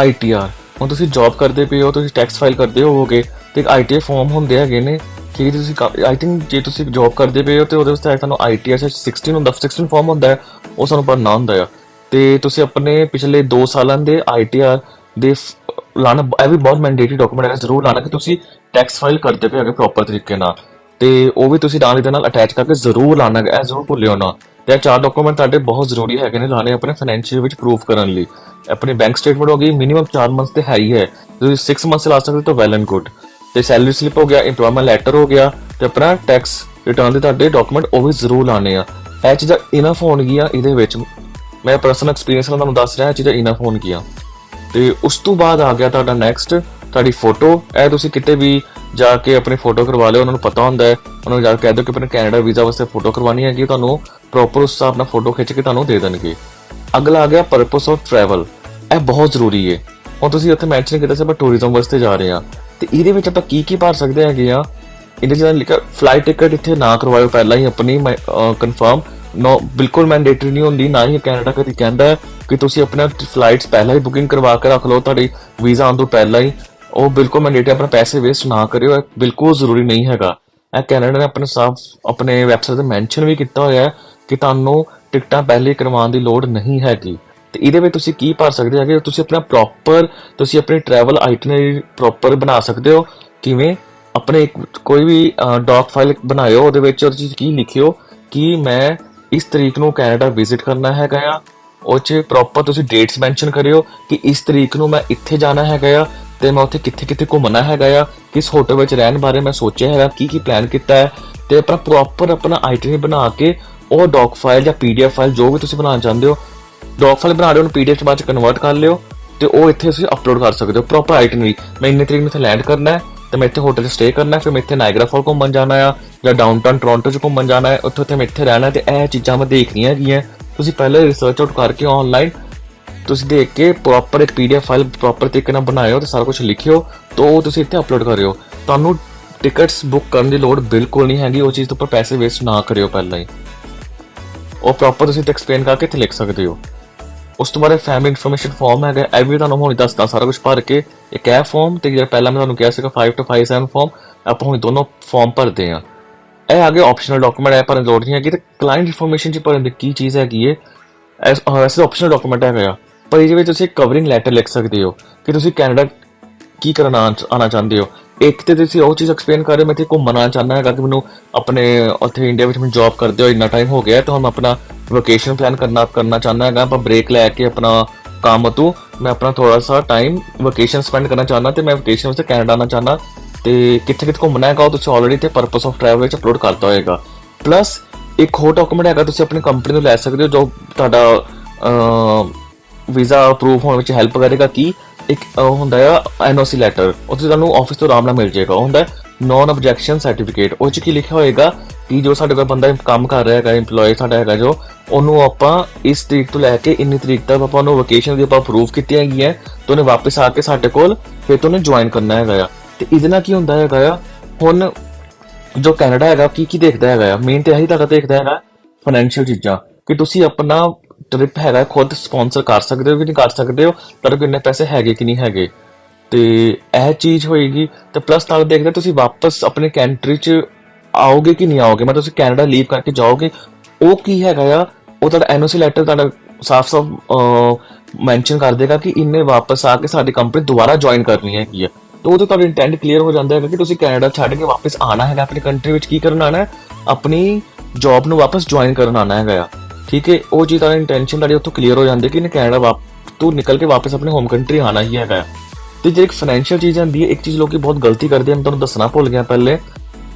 ITR। ਹੁਣ ਤੁਸੀਂ ਜੌਬ ਕਰਦੇ ਪਏ ਹੋ, ਤੁਸੀਂ ਟੈਕਸ ਫਾਈਲ ਕਰਦੇ ਹੋਵੋਗੇ ਤੇ ਇੱਕ ITR ਫਾਰਮ ਹੁੰਦੇ ਹੈਗੇ ਨੇ ਕਿ ਤੁਸੀਂ ਆਈ ਥਿੰਕ ਜੇ ਤੁਸੀਂ ਜੌਬ ਕਰਦੇ ਪਏ ਹੋ ਤੇ ਉਹਦੇ ਵਾਸਤੇ ਤੁਹਾਨੂੰ ITR 16 ਹੁੰਦਾ, 16 ਫਾਰਮ ਹੁੰਦਾ ਹੈ, ਉਹ ਸਾਨੂੰ ਭਰਨਾ ਹੁੰਦਾ ਆ। ਤੇ ਤੁਸੀਂ ਆਪਣੇ ਪਿਛਲੇ 2 ਸਾਲਾਂ ਦੇ ITR ਦੇ ਲਾਣਾ, ਇਹ ਵੀ ਬਹੁਤ ਮੈਂਡੇਟਰੀ ਡਾਕੂਮੈਂਟ ਹੈ, ਜ਼ਰੂਰ ਲਾਣਾ ਕਿ ਤੁਸੀਂ ਟੈਕਸ ਫਾਈਲ ਕਰਦੇ ਪਏ ਹੈਗੇ ਪ੍ਰੋਪਰ ਤਰੀਕੇ ਨਾਲ। ਤੇ ਉਹ ਵੀ ਤੁਸੀਂ ਨਾਲ ਇਹਦੇ ਨਾਲ ਅਟੈਚ ਕਰਕੇ ਜ਼ਰੂਰ ਲਾਣਾ, ਇਹ ਜ਼ਰੂਰ ਭੁੱਲਿਓ ਨਾ। ਤੇ ਇਹ 4 ਡਾਕੂਮੈਂਟ ਤੁਹਾਡੇ ਬਹੁਤ ਜ਼ਰੂਰੀ ਹੈਗੇ ਨੇ ਲਾਣੇ ਆਪਣੇ ਫਾਈਨੈਂਸ਼ੀਅਲ ਵਿੱਚ ਪ੍ਰੂਫ ਕਰਨ ਲਈ। ਆਪਣੀ ਬੈਂਕ ਸਟੇਟਮੈਂਟ ਹੋ ਗਈ, ਮਿਨੀਮਮ 4 ਮੰਥਸ ਤੇ ਹੈ ਹੀ ਹੈ, ਤੁਸੀਂ 6 ਮੰਥਸ ਲਾ ਸਕਦੇ ਹੋ ਤਾਂ ਵੈਲ ਐਂਡ ਗੁੱਡ। ਤੇ ਸੈਲਰੀ ਸਲਿੱਪ ਹੋ ਗਿਆ, ਇੰਪਲੋਇਮੈਂਟ ਲੈਟਰ ਹੋ ਗਿਆ, ਤੇ ਆਪਣਾ ਟੈਕਸ ਰਿਟਰਨ ਦੇ ਤੁਹਾਡੇ ਡਾਕੂਮੈਂਟ ਉਹ ਵੀ ਜ਼ਰੂਰ ਲਾਣੇ ਆ। ਇਹ ਚੀਜ਼ਾਂ ਇਨਫ ਹੋਣਗੀਆਂ ਇਹਦੇ ਵਿੱਚ, ਮੈਂ ਪਰਸਨਲ ਐਕਸਪੀਰੀਅੰਸ ਨਾਲ ਤੁਹਾਨੂੰ ਦੱਸ ਰਿਹਾ, ਇਹ ਚੀਜ਼ਾਂ ਇਨਫ ਹੋਣਗੀਆਂ। ਤੇ ਉਸ ਤੋਂ ਬਾਅਦ ਆ ਗਿਆ ਤੁਹਾਡਾ ਨੈਕਸਟ ਤੁਹਾਡੀ ਫੋਟੋ। ਇਹ ਤੁਸੀਂ ਕਿਤੇ ਵੀ ਜਾ ਕੇ ਆਪਣੀ ਫੋਟੋ ਕਰਵਾ ਲਿਓ, ਉਹਨਾਂ ਨੂੰ ਪਤਾ ਹੁੰਦਾ ਹੈ, ਉਹਨਾਂ ਨੂੰ ਜਾ ਕੇ ਕਹਿ ਦਿਓ ਕਿ ਆਪਣੇ ਕੈਨੇਡਾ ਵੀਜ਼ਾ ਵਾਸਤੇ ਫੋਟੋ ਕਰਵਾਉਣੀ ਹੈਗੀ, ਤੁਹਾਨੂੰ ਪ੍ਰੋਪਰ ਉਸ ਹਿਸਾਬ ਨਾਲ ਫੋਟੋ ਖਿੱਚ ਕੇ ਤੁਹਾਨੂੰ ਦੇ ਦੇਣਗੇ। ਅਗਲਾ ਆ ਗਿਆ ਪਰਪਸ ਆਫ ਟਰੈਵਲ, ਇਹ ਬਹੁਤ ਜ਼ਰੂਰੀ ਹੈ। ਹੁਣ ਤੁਸੀਂ ਉੱਥੇ ਮੈਂਸ਼ਨ ਕੀਤਾ ਸੀ ਆਪਾਂ ਟੂਰਿਜ਼ਮ ਵਾਸਤੇ ਜਾ ਰਹੇ ਹਾਂ, ਤੇ ਇਹਦੇ ਵਿੱਚ ਆਪਾਂ ਕੀ ਭਰ ਸਕਦੇ ਹੈਗੇ ਆ। ਇਹਦੇ ਜਿਹੜਾ ਲਿਖਿਆ ਫਲਾਈਟ ਟਿਕਟ ਇੱਥੇ ਨਾ ਕਰਵਾਇਓ ਪਹਿਲਾਂ ਹੀ ਆਪਣੀ ਕਨਫਰਮ, ਨੋ ਬਿਲਕੁਲ ਮੈਂਡੇਟਰੀ ਨਹੀਂ ਹੁੰਦੀ, ਨਾ ਹੀ ਕੈਨੇਡਾ ਕਦੀ ਕਹਿੰਦਾ ਹੈ ਕਿ ਤੁਸੀਂ ਆਪਣਾ ਫਲਾਈਟਸ ਪਹਿਲਾਂ ਹੀ ਬੁਕਿੰਗ ਕਰਵਾ ਕੇ ਰੱਖ ਲਓ ਤੁਹਾਡੀ ਵੀਜ਼ਾ ਆਉਣ ਤੋਂ ਪਹਿਲਾਂ ਹੀ। ਉਹ ਬਿਲਕੁਲ ਮੈਂਡੇਟਰੀ, ਆਪਣਾ ਪੈਸੇ ਵੇਸਟ ਨਾ ਕਰਿਓ, ਬਿਲਕੁਲ ਜ਼ਰੂਰੀ ਨਹੀਂ ਹੈਗਾ। ਇਹ ਕੈਨੇਡਾ ਨੇ ਆਪਣੇ ਵੈਬਸਾਈਟ ਤੇ ਮੈਂਸ਼ਨ ਵੀ ਕੀਤਾ ਹੋਇਆ ਹੈ ਕਿ ਤੁਹਾਨੂੰ ਟਿਕਟਾਂ ਪਹਿਲੇ ਕਰਵਾਉਣ ਦੀ ਲੋੜ ਨਹੀਂ ਹੈਗੀ। ਤੇ ਇਹਦੇ ਵਿੱਚ ਤੁਸੀਂ ਕੀ ਭਰ ਸਕਦੇ ਹੈਗੇ, ਤੁਸੀਂ ਆਪਣੀ ਟਰੈਵਲ ਆਈਟਨਰੀ ਪ੍ਰੋਪਰ ਬਣਾ ਸਕਦੇ ਹੋ। ਕਿਵੇਂ? ਆਪਣੇ ਕੋਈ ਵੀ ਡਾਕ ਫਾਈਲ ਬਣਾਇਓ, ਉਹਦੇ ਵਿੱਚ ਤੁਸੀਂ ਕੀ ਲਿਖਿਓ ਕਿ ਮੈਂ ਇਸ ਤਰੀਕ ਨੂੰ ਕੈਨੇਡਾ ਵਿਜ਼ਿਟ ਕਰਨਾ ਹੈਗਾ ਆ। ਉਹ 'ਚ ਪ੍ਰੋਪਰ ਤੁਸੀਂ ਡੇਟਸ ਮੈਂਸ਼ਨ ਕਰਿਓ ਕਿ ਇਸ ਤਰੀਕ ਨੂੰ ਮੈਂ ਇੱਥੇ ਜਾਣਾ ਹੈਗਾ ਆ, ਤੇ ਮੈਂ ਉੱਥੇ ਕਿੱਥੇ ਘੁੰਮਣਾ ਹੈਗਾ ਆ, ਕਿਸ ਹੋਟਲ ਵਿੱਚ ਰਹਿਣ ਬਾਰੇ ਮੈਂ ਸੋਚਿਆ ਹੈਗਾ, ਕੀ ਪਲਾਨ ਕੀਤਾ ਹੈ। ਤੇ ਆਪਣਾ ਪ੍ਰੋਪਰ ਆਪਣਾ ਆਈਟਨਰੀ ਬਣਾ ਕੇ ਉਹ ਡਾਕ ਫਾਈਲ ਜਾਂ PDF ਫਾਈਲ ਜੋ ਵੀ ਤੁਸੀਂ ਬਣਾਉਣਾ ਚਾਹੁੰਦੇ ਹੋ, ਡਾਕ ਫਾਈਲ ਬਣਾ ਲਿਓ, ਉਹਨੂੰ PDF 'ਚ ਬਾਅਦ 'ਚ ਕਨਵਰਟ ਕਰ ਲਿਓ ਤੇ ਉਹ ਇੱਥੇ ਤੁਸੀਂ ਅਪਲੋਡ ਕਰ ਸਕਦੇ ਹੋ। ਪ੍ਰੋਪਰ ਆਈਟਨਰੀ, ਮੈਂ ਇੰਨੇ ਤਰੀਕ ਨੂੰ ਇੱਥੇ ਲੈਂਡ ਕਰਨਾ ਹੈ ਤੇ ਮੈਂ ਇੱਥੇ ਹੋਟਲ 'ਚ ਸਟੇ ਕਰਨਾ, ਫਿਰ ਮੈਂ ਇੱਥੇ ਨਾਇਗਰਾ ਫਾਲ ਘੁੰਮਣ ਜਾਣਾ ਆ ਜਾਂ ਡਾਊਨਟਾਊਨ ਟੋਰਾਂਟੋ 'ਚ ਘੁੰਮਣ ਜਾਣਾ ਹੈ, ਉੱਥੇ ਮੈਂ ਇੱਥੇ ਰਹਿਣਾ, ਤੇ ਇਹ ਚੀਜ਼ਾਂ ਮੈਂ ਦੇਖਣੀਆਂ ਹੈਗੀਆਂ। ਤੁਸੀਂ ਪਹਿਲਾਂ ਰਿਸਰਚ ਆਊਟ ਕਰਕੇ ਆਨਲਾਈਨ ਤੁਸੀਂ ਦੇਖ ਕੇ ਪ੍ਰੋਪਰ ਇੱਕ PDF ਫਾਈਲ ਪ੍ਰੋਪਰ ਤਰੀਕੇ ਨਾਲ ਬਣਾਇਓ ਤੇ ਸਾਰਾ ਕੁਝ ਲਿਖਿਓ, ਤਾਂ ਉਹ ਤੁਸੀਂ ਇੱਥੇ ਅਪਲੋਡ ਕਰਿਓ। ਤੁਹਾਨੂੰ ਟਿਕਟਸ ਬੁੱਕ ਕਰਨ ਦੀ ਲੋੜ ਬਿਲਕੁਲ ਨਹੀਂ ਹੈਗੀ, ਉਹ ਚੀਜ਼ ਤੋਂ ਉੱਪਰ ਪੈਸੇ ਵੇਸਟ ਨਾ ਕਰਿਓ ਪਹਿਲਾਂ ਹੀ। ਉਹ ਪ੍ਰੋਪਰ ਤੁਸੀਂ ਐਕਸਪਲੇਨ ਕਰਕੇ ਇੱਥੇ ਲਿਖ ਸਕਦੇ ਹੋ। ਉਸ ਤੋਂ ਬਾਅਦ ਫੈਮਿਲੀ ਇਨਫੋਰਮੇਸ਼ਨ ਫਾਰਮ ਹੈਗਾ, ਇਹ ਵੀ ਤੁਹਾਨੂੰ ਹੁਣ ਦੱਸਦਾ ਸਾਰਾ ਕੁਝ ਭਰ ਕੇ। ਇੱਕ ਇਹ ਫਾਰਮ ਤੇ ਜਿਹੜਾ ਪਹਿਲਾਂ ਮੈਂ ਤੁਹਾਨੂੰ ਕਿਹਾ ਸੀਗਾ 5 to 57 ਫਾਰਮ, ਆਪਾਂ ਹੁਣ ਦੋਨੋਂ ਫਾਰਮ ਭਰਦੇ ਹਾਂ। ਇਹ ਆ ਗਿਆ ਆਪਸ਼ਨਲ ਡਾਕੂਮੈਂਟ, ਇਹ ਭਰਨ ਦੀ ਲੋੜ ਨਹੀਂ ਹੈਗੀ। ਤੇ ਕਲਾਇੰਟ ਇਨਫੋਰਮੇਸ਼ਨ 'ਚ ਭਰਨ ਦੀ ਕੀ ਚੀਜ਼ ਹੈਗੀ ਹੈ, ਵੈਸੇ ਆਪਸ਼ਨਲ ਡਾਕੂਮੈਂਟ ਹੈਗਾ ਆ, ਪਰ ਇਹਦੇ ਵਿੱਚ ਤੁਸੀਂ ਕਵਰਿੰਗ ਲੈਟਰ ਲਿਖ ਸਕਦੇ ਹੋ ਕਿ ਤੁਸੀਂ ਕੈਨੇਡਾ ਕੀ ਕਰਨ ਆਉਣਾ ਚਾਹੁੰਦੇ ਹੋ। ਇੱਕ ਤੇ ਤੁਸੀਂ ਉਹ ਚੀਜ਼ ਐਕਸਪਲੇਨ ਕਰ ਰਹੇ, ਮੈਂ ਇੱਥੇ ਘੁੰਮਣ ਆਉਣਾ ਚਾਹੁੰਦਾ ਹੈਗਾ ਕਿ ਮੈਨੂੰ ਆਪਣੇ ਉੱਥੇ ਇੰਡੀਆ ਵਿੱਚ ਮੈਂ ਜੌਬ ਕਰਦੇ ਹੋ ਇੰਨਾ ਟਾਈਮ ਹੋ ਗਿਆ, ਤਾਂ ਹੁਣ ਆਪਣਾ ਵੋਕੇਸ਼ਨ ਪਲਾਨ ਕਰਨਾ ਚਾਹੁੰਦਾ ਹੈਗਾ, ਆਪਾਂ ਬ੍ਰੇਕ ਲੈ ਕੇ ਆਪਣਾ ਕੰਮ ਤੋਂ ਮੈਂ ਆਪਣਾ ਥੋੜਾ ਸਾ ਟਾਈਮ ਵੋਕੇਸ਼ਨ ਸਪੈਂਡ ਕਰਨਾ ਚਾਹੁੰਦਾ, ਤੇ ਮੈਂ ਵੋਕੇਸ਼ਨ ਵਾਸਤੇ ਕੈਨੇਡਾ ਆਉਣਾ ਚਾਹੁੰਦਾ, ਤੇ ਕਿੱਥੇ ਘੁੰਮਣਾ ਹੈਗਾ ਉਹ ਤੁਸੀਂ ਆਲਰੇਡੀ ਤੇ ਪਰਪਸ ਆਫ ਟਰੈਵਲ ਵਿੱਚ ਅਪਲੋਡ ਕਰਤਾ ਹੋਏਗਾ। ਪਲੱਸ ਇੱਕ ਹੋਰ ਡਾਕੂਮੈਂਟ ਹੈਗਾ, ਤੁਸੀਂ ਆਪਣੀ ਕੰਪਨੀ ਨੂੰ ਲੈ ਸਕਦੇ ਹੋ ਜੋ ਤੁਹਾਡਾ ਵੀਜ਼ਾ ਅਪਰੂਵ ਹੋਣ ਵਿੱਚ ਹੈਲਪ ਕਰੇਗਾ। ਕਿ ਇੱਕ ਹੁੰਦਾ ਆ NOC ਲੈਟਰ, ਉਹ ਤੁਹਾਨੂੰ ਆਫਿਸ ਤੋਂ ਆਰਾਮ ਨਾਲ ਮਿਲ ਜਾਏਗਾ। ਉਹ ਹੁੰਦਾ ਨੌਨ ਆਬਜੈਕਸ਼ਨ ਸਰਟੀਫਿਕੇਟ, ਉਹ 'ਚ ਕੀ ਲਿਖਿਆ ਹੋਏਗਾ ਕਿ ਜੋ ਸਾਡੇ ਕੋਲ ਬੰਦਾ ਕੰਮ ਕਰ ਰਿਹਾ ਹੈਗਾ, EMPLOYE ਸਾਡਾ ਹੈਗਾ ਜੋ, ਉਹਨੂੰ ਆਪਾਂ ਇਸ ਤਰੀਕ ਤੋਂ ਲੈ ਕੇ ਇੰਨੀ ਤਰੀਕ ਤੱਕ ਆਪਾਂ ਉਹਨੂੰ ਵੋਕੇਸ਼ਨ ਦੀ ਆਪਾਂ ਅਪਰੂਵ ਕੀਤੀ ਹੈਗੀ ਹੈ, ਤੇ ਉਹਨੇ ਵਾਪਸ ਆ ਕੇ ਸਾਡੇ ਕੋਲ ਫਿਰ ਤੋਂ ਉਹਨੇ ਜੁਆਇਨ ਕਰਨਾ ਹੈਗਾ ਆ। ਤੇ ਇਹਦੇ ਨਾਲ ਕੀ ਹੁੰਦਾ ਹੈਗਾ ਆ, ਹੁਣ ਜੋ ਕੈਨੇਡਾ ਹੈਗਾ ਕੀ ਦੇਖਦਾ ਹੈਗਾ ਆ, ਮੇਨ ਤੇ ਇਹੀ ਤੁਹਾਡਾ ਦੇਖਦਾ ਹੈਗਾ ਫਾਈਨੈਂਸ਼ੀਅਲ ਚੀਜ਼ਾਂ, ਕਿ ਤੁਸੀਂ ਆਪਣਾ ਟ੍ਰਿਪ ਹੈਗਾ ਖੁਦ ਸਪਾਂਸਰ ਕਰ ਸਕਦੇ ਹੋ ਕਿ ਨਹੀਂ ਕਰ ਸਕਦੇ ਹੋ, ਤੁਹਾਡੇ ਕੋਲ ਇੰਨੇ ਪੈਸੇ ਹੈਗੇ ਕਿ ਨਹੀਂ ਹੈਗੇ, ਤੇ ਇਹ ਚੀਜ਼ ਹੋਏਗੀ। ਤੇ ਪਲੱਸ ਨਾਲ ਦੇਖਦੇ ਤੁਸੀਂ ਵਾਪਸ ਆਪਣੇ ਕੰਟਰੀ 'ਚ ਆਓਗੇ ਕਿ ਨਹੀਂ ਆਓਗੇ, ਮਤਲਬ ਤੁਸੀਂ ਕੈਨੇਡਾ ਲੀਵ ਕਰਕੇ ਜਾਓਗੇ, ਉਹ ਕੀ ਹੈਗਾ ਆ, ਉਹ ਤੁਹਾਡਾ NOC ਲੈਟਰ ਤੁਹਾਡਾ ਸਾਫ਼ ਮੈਂਸ਼ਨ ਕਰ ਦੇਗਾ ਕਿ ਇਹਨੇ ਵਾਪਸ ਆ ਕੇ ਸਾਡੀ ਕੰਪਨੀ ਦੁਬਾਰਾ ਜੁਆਇਨ ਕਰਨੀ ਹੈਗੀ ਆ। ਤੇ ਉਹ ਤੋਂ ਤੁਹਾਡਾ ਇੰਟੈਂਟ ਕਲੀਅਰ ਹੋ ਜਾਂਦਾ ਹੈਗਾ ਕਿ ਤੁਸੀਂ ਕੈਨੇਡਾ ਛੱਡ ਕੇ ਵਾਪਸ ਆਉਣਾ ਹੈਗਾ ਆਪਣੀ ਕੰਟਰੀ ਵਿੱਚ। ਕੀ ਕਰਨ ਆਉਣਾ ਹੈ, ਆਪਣੀ ਜੌਬ ਨੂੰ ਵਾਪਸ ਜੁਆਇਨ ਕਰਨ ਆਉਣਾ ਹੈਗਾ ਆ, ਠੀਕ ਹੈ। ਉਹ ਚੀਜ਼ ਤੁਹਾਡੀ ਇੰਟੈਂਸ਼ਨ ਤੁਹਾਡੀ ਉੱਥੋਂ ਕਲੀਅਰ ਹੋ ਜਾਂਦੀ ਕਿ ਇਹਨੇ ਕੈਨੇਡਾ ਤੋਂ ਨਿਕਲ ਕੇ ਵਾਪਸ ਆਪਣੇ ਹੋਮ ਕੰਟਰੀ ਆਉਣਾ ਹੀ ਹੈਗਾ। ਤੇ ਜੇ ਇੱਕ ਫਾਈਨੈਂਸ਼ੀਅਲ ਚੀਜ਼ ਆਉਂਦੀ ਹੈ, ਇੱਕ ਚੀਜ਼ ਲੋਕੀ ਬਹੁਤ ਗਲਤੀ ਕਰਦੇ ਆ, ਮੈਂ ਤੁਹਾਨੂੰ ਦੱਸਣਾ ਭੁੱਲ ਗਿਆ ਪਹਿਲੇ,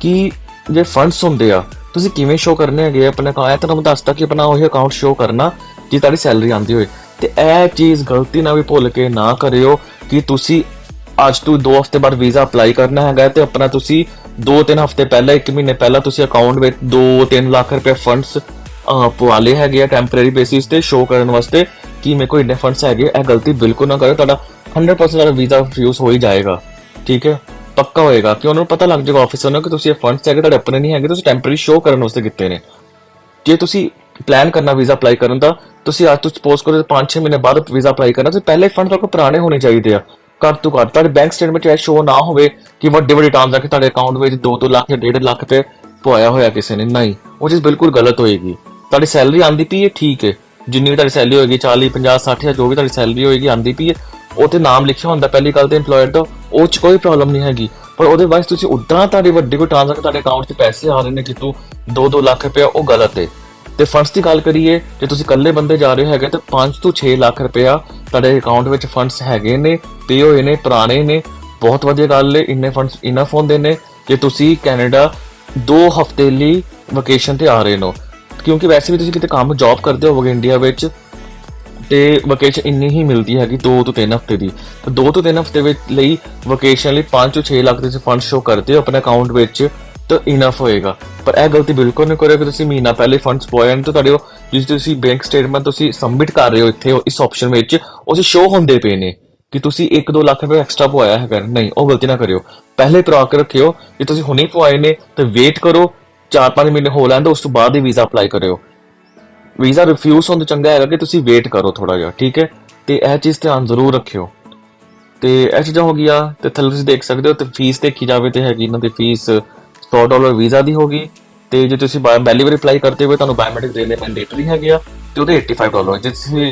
ਕਿ ਜੇ ਫੰਡਸ ਹੁੰਦੇ ਆ ਤੁਸੀਂ ਕਿਵੇਂ ਸ਼ੋ ਕਰਨੇ ਹੈਗੇ ਆਪਣੇ ਅਕਾਊਂਟ। ਇਹ ਤੁਹਾਨੂੰ ਦੱਸਤਾ ਕਿ ਆਪਣਾ ਉਹੀ ਅਕਾਊਂਟ ਸ਼ੋ ਕਰਨਾ ਜੇ ਤੁਹਾਡੀ ਸੈਲਰੀ ਆਉਂਦੀ ਹੋਏ। ਤੇ ਇਹ ਚੀਜ਼ ਗਲਤੀ ਨਾਲ ਵੀ ਭੁੱਲ ਕੇ ਨਾ ਕਰਿਓ ਕਿ ਤੁਸੀਂ ਅੱਜ ਤੋਂ 2 ਹਫ਼ਤੇ ਬਾਅਦ ਵੀਜ਼ਾ ਅਪਲਾਈ ਕਰਨਾ ਹੈਗਾ, ਤੇ ਆਪਣਾ ਤੁਸੀਂ 2-3 ਹਫ਼ਤੇ ਪਹਿਲਾਂ 1 ਮਹੀਨੇ ਪਹਿਲਾਂ ਤੁਸੀਂ ਅਕਾਊਂਟ ਵਿੱਚ 2-3 ਲੱਖ ਰੁਪਏ ਫੰਡਸ ਪਵਾਲੇ ਹੈਗੇ ਆ ਟੈਂਪਰੇਰੀ ਬੇਸਿਸ ਤੇ ਸ਼ੋ ਕਰਨ ਵਾਸਤੇ ਕਿ ਮੇਰੇ ਕੋਲ ਇੰਨੇ ਫੰਡਸ ਹੈਗੇ। ਇਹ ਗਲਤੀ ਬਿਲਕੁਲ ਨਾ ਕਰੋ, ਤੁਹਾਡਾ 100% ਤੁਹਾਡਾ ਵੀਜ਼ਾ ਰਿਫਿਊਜ਼ ਹੋ ਹੀ ਜਾਏਗਾ, ਠੀਕ ਹੈ। ਪੱਕਾ ਹੋਏਗਾ ਕਿ ਉਹਨਾਂ ਨੂੰ ਪਤਾ ਲੱਗ ਜਾਏਗਾ ਆਫਿਸਰ ਨੂੰ ਕਿ ਤੁਸੀਂ ਇਹ ਫੰਡਸ ਹੈਗੇ ਤੁਹਾਡੇ ਆਪਣੇ ਨਹੀਂ ਹੈਗੇ, ਤੁਸੀਂ ਟੈਂਪਰੇਰੀ ਸ਼ੋਅ ਕਰਨ ਵਾਸਤੇ ਕੀਤੇ ਨੇ। ਜੇ ਤੁਸੀਂ ਪਲਾਨ ਕਰਨਾ ਵੀਜ਼ਾ ਅਪਲਾਈ ਕਰਨ ਦਾ, ਤੁਸੀਂ ਅੱਜ ਤੋਂ ਸਪੋਜ਼ ਕਰੋ 5-6 ਮਹੀਨੇ ਬਾਅਦ ਵੀਜ਼ਾ ਅਪਲਾਈ ਕਰਨਾ, ਤੁਸੀਂ ਪਹਿਲੇ ਫੰਡ ਤੁਹਾਡੇ ਕੋਲ ਪੁਰਾਣੇ ਹੋਣੇ ਚਾਹੀਦੇ ਆ। ਘੱਟ ਤੋਂ ਘੱਟ ਤੁਹਾਡੇ ਬੈਂਕ ਸਟੇਟਮੈਂਟ 'ਚ ਇਹ ਸ਼ੋਅ ਨਾ ਹੋਵੇ ਕਿ ਵੱਡੇ ਵੱਡੇ ਟ੍ਰਾਂਜ਼ੈਕਸ਼ਨ ਤੁਹਾਡੇ ਅਕਾਊਂਟ ਵਿੱਚ 2-2 ਲੱਖ ਜਾਂ 1.5 ਲੱਖ ਤੇ ਪਵਾਇਆ ਹੋਇਆ ਕਿਸੇ ਨੇ, ਨਹੀਂ, ਉਹ ਚੀਜ਼ ਬਿਲਕੁਲ ਗਲਤ ਹੋਏਗੀ। ਤੁਹਾਡੀ ਸੈਲਰੀ ਆਂਦੀ ਪਈ ਹੈ, ਠੀਕ ਹੈ, ਜਿੰਨੀ ਵੀ ਤੁਹਾਡੀ ਸੈਲਰੀ ਹੋਏਗੀ 40 50 60 ਜਾਂ ਜੋ ਵੀ ਤੁਹਾਡੀ ਸੈਲਰੀ ਹੋਏਗੀ ਆਂਦੀ ਪਈ ਹੈ, ਉਹ ਤੇ ਨਾਮ ਲਿਖਿਆ ਹੁੰਦਾ ਪਹਿਲੀ ਗੱਲ ਤੇ ਇੰਪਲੋਇਰ ਦਾ, ਉਹ 'ਚ ਕੋਈ ਪ੍ਰੋਬਲਮ ਨਹੀਂ ਹੈਗੀ। ਪਰ ਉਹਦੇ ਬਾਅਦ ਤੁਸੀਂ ਉੱਦਾਂ ਤੁਹਾਡੀ ਵੱਡੀ ਕੋਈ ਟ੍ਰਾਂਜ਼ੈਕਸ਼ਨ ਤੁਹਾਡੇ ਅਕਾਊਂਟ 'ਚ ਪੈਸੇ ਆ ਰਹੇ ਨੇ ਕਿਤੋਂ 2-2 ਲੱਖ ਰੁਪਇਆ, ਉਹ ਗਲਤ ਹੈ। ਤੇ ਫੰਡਸ ਦੀ ਗੱਲ ਕਰੀਏ, ਜੇ ਤੁਸੀਂ ਇਕੱਲੇ ਬੰਦੇ ਜਾ ਰਹੇ ਹੈਗੇ ਤਾਂ 5 ਤੋਂ 6 ਲੱਖ ਰੁਪਇਆ ਤੁਹਾਡੇ ਅਕਾਊਂਟ ਵਿੱਚ ਫੰਡਸ ਹੈਗੇ ਨੇ, ਪੇ ਹੋਏ ਨੇ, ਪੁਰਾਣੇ ਨੇ, ਬਹੁਤ ਵਧੀਆ ਗੱਲ ਹੈ। ਇੰਨੇ ਫੰਡਸ ਇਨਫ ਹੁੰਦੇ ਨੇ ਜੇ ਤੁਸੀਂ ਕੈਨੇਡਾ 2 ਹਫ਼ਤੇ ਲਈ ਵਕੇਸ਼ਨ ਤੇ ਆ ਰਹੇ ਹੋ, ਕਿਉਂਕਿ ਵੈਸੇ ਵੀ ਤੁਸੀਂ ਕਿਤੇ ਕੰਮ ਜੌਬ ਕਰਦੇ ਹੋਵੋਗੇ ਇੰਡੀਆ ਵਿੱਚ ਤੇ ਵਕੇਸ਼ਨ ਇੰਨੀ ਹੀ ਮਿਲਦੀ ਹੈਗੀ 2 ਤੋਂ 3 ਹਫ਼ਤੇ ਦੀ। ਤਾਂ 2 ਤੋਂ 3 ਹਫ਼ਤੇ ਵਿੱਚ ਲਈ ਵਕੇਸ਼ਨ ਲਈ 5 ਤੋਂ 6 ਲੱਖ ਤੁਸੀਂ ਫੰਡ ਸ਼ੋ ਕਰਦੇ ਹੋ ਆਪਣੇ ਅਕਾਊਂਟ ਵਿੱਚ ਤਾਂ ਇਨਫ ਹੋਏਗਾ। ਪਰ ਇਹ ਗਲਤੀ ਬਿਲਕੁਲ ਨਹੀਂ ਕਰਿਓ ਕਿ ਤੁਸੀਂ ਮਹੀਨਾ ਪਹਿਲੇ ਫੰਡਸ ਪਵਾਏ ਨੇ ਤੇ ਤੁਹਾਡੇ ਉਹ ਜਿਸ ਤੁਸੀਂ ਬੈਂਕ ਸਟੇਟਮੈਂਟ ਤੁਸੀਂ ਸਬਮਿਟ ਕਰ ਰਹੇ ਹੋ ਇੱਥੇ ਇਸ ਆਪਸ਼ਨ ਵਿੱਚ ਉਹ 'ਚ ਸ਼ੋ ਹੁੰਦੇ ਪਏ ਨੇ ਕਿ ਤੁਸੀਂ 1-2 ਲੱਖ ਰੁਪਏ ਐਕਸਟਰਾ ਪਵਾਇਆ ਹੈਗਾ, ਨਹੀਂ, ਉਹ ਗਲਤੀ ਨਾ ਕਰਿਓ। ਪਹਿਲੇ ਕਰਾ ਕੇ ਰੱਖਿਓ ਕਿ ਤੁਸੀਂ ਹੁਣੇ ਪਵਾਏ ਨੇ ਤੇ ਵੇਟ ਕਰੋ 4-5 ਮਹੀਨੇ ਹੋ ਲੈਣ ਦਿਓ, ਉਸ ਤੋਂ ਬਾਅਦ ਹੀ ਵੀਜ਼ਾ ਅਪਲਾਈ ਕਰਿਓ। ਵੀਜ਼ਾ ਰਿਫਿਊਜ਼ ਹੋਣ ਤੋਂ ਚੰਗਾ ਹੈਗਾ ਕਿ ਤੁਸੀਂ ਵੇਟ ਕਰੋ ਥੋੜਾ ਜਿਹਾ, ਠੀਕ ਹੈ। ਤੇ ਇਹ ਚੀਜ਼ ਧਿਆਨ ਜ਼ਰੂਰ ਰੱਖਿਓ। ਤੇ ਇਹ ਚੀਜ਼ਾਂ ਹੋ ਗਈਆਂ ਤੇ ਥੱਲੇ ਤੁਸੀਂ ਦੇਖ ਸਕਦੇ ਹੋ ਤੇ ਫੀਸ ਦੇਖੀ ਜਾਵੇ ਤੇ ਹੈਗੀ ਇਹਨਾਂ ਦੀ ਫੀਸ $100 ਵੀਜ਼ਾ ਦੀ ਹੋਗੀ। ਤੇ ਜੇ ਤੁਸੀਂ ਬੈਲੀ ਅਪਲਾਈ ਕਰਦੇ ਹੋਏ ਤੁਹਾਨੂੰ ਬਾਇਓਮੈਟ੍ਰਿਕ ਦੇਣੇ ਮੈਂਡੇਟਰੀ ਹੈਗੇ ਆ ਤੇ ਉਹਦੇ $85।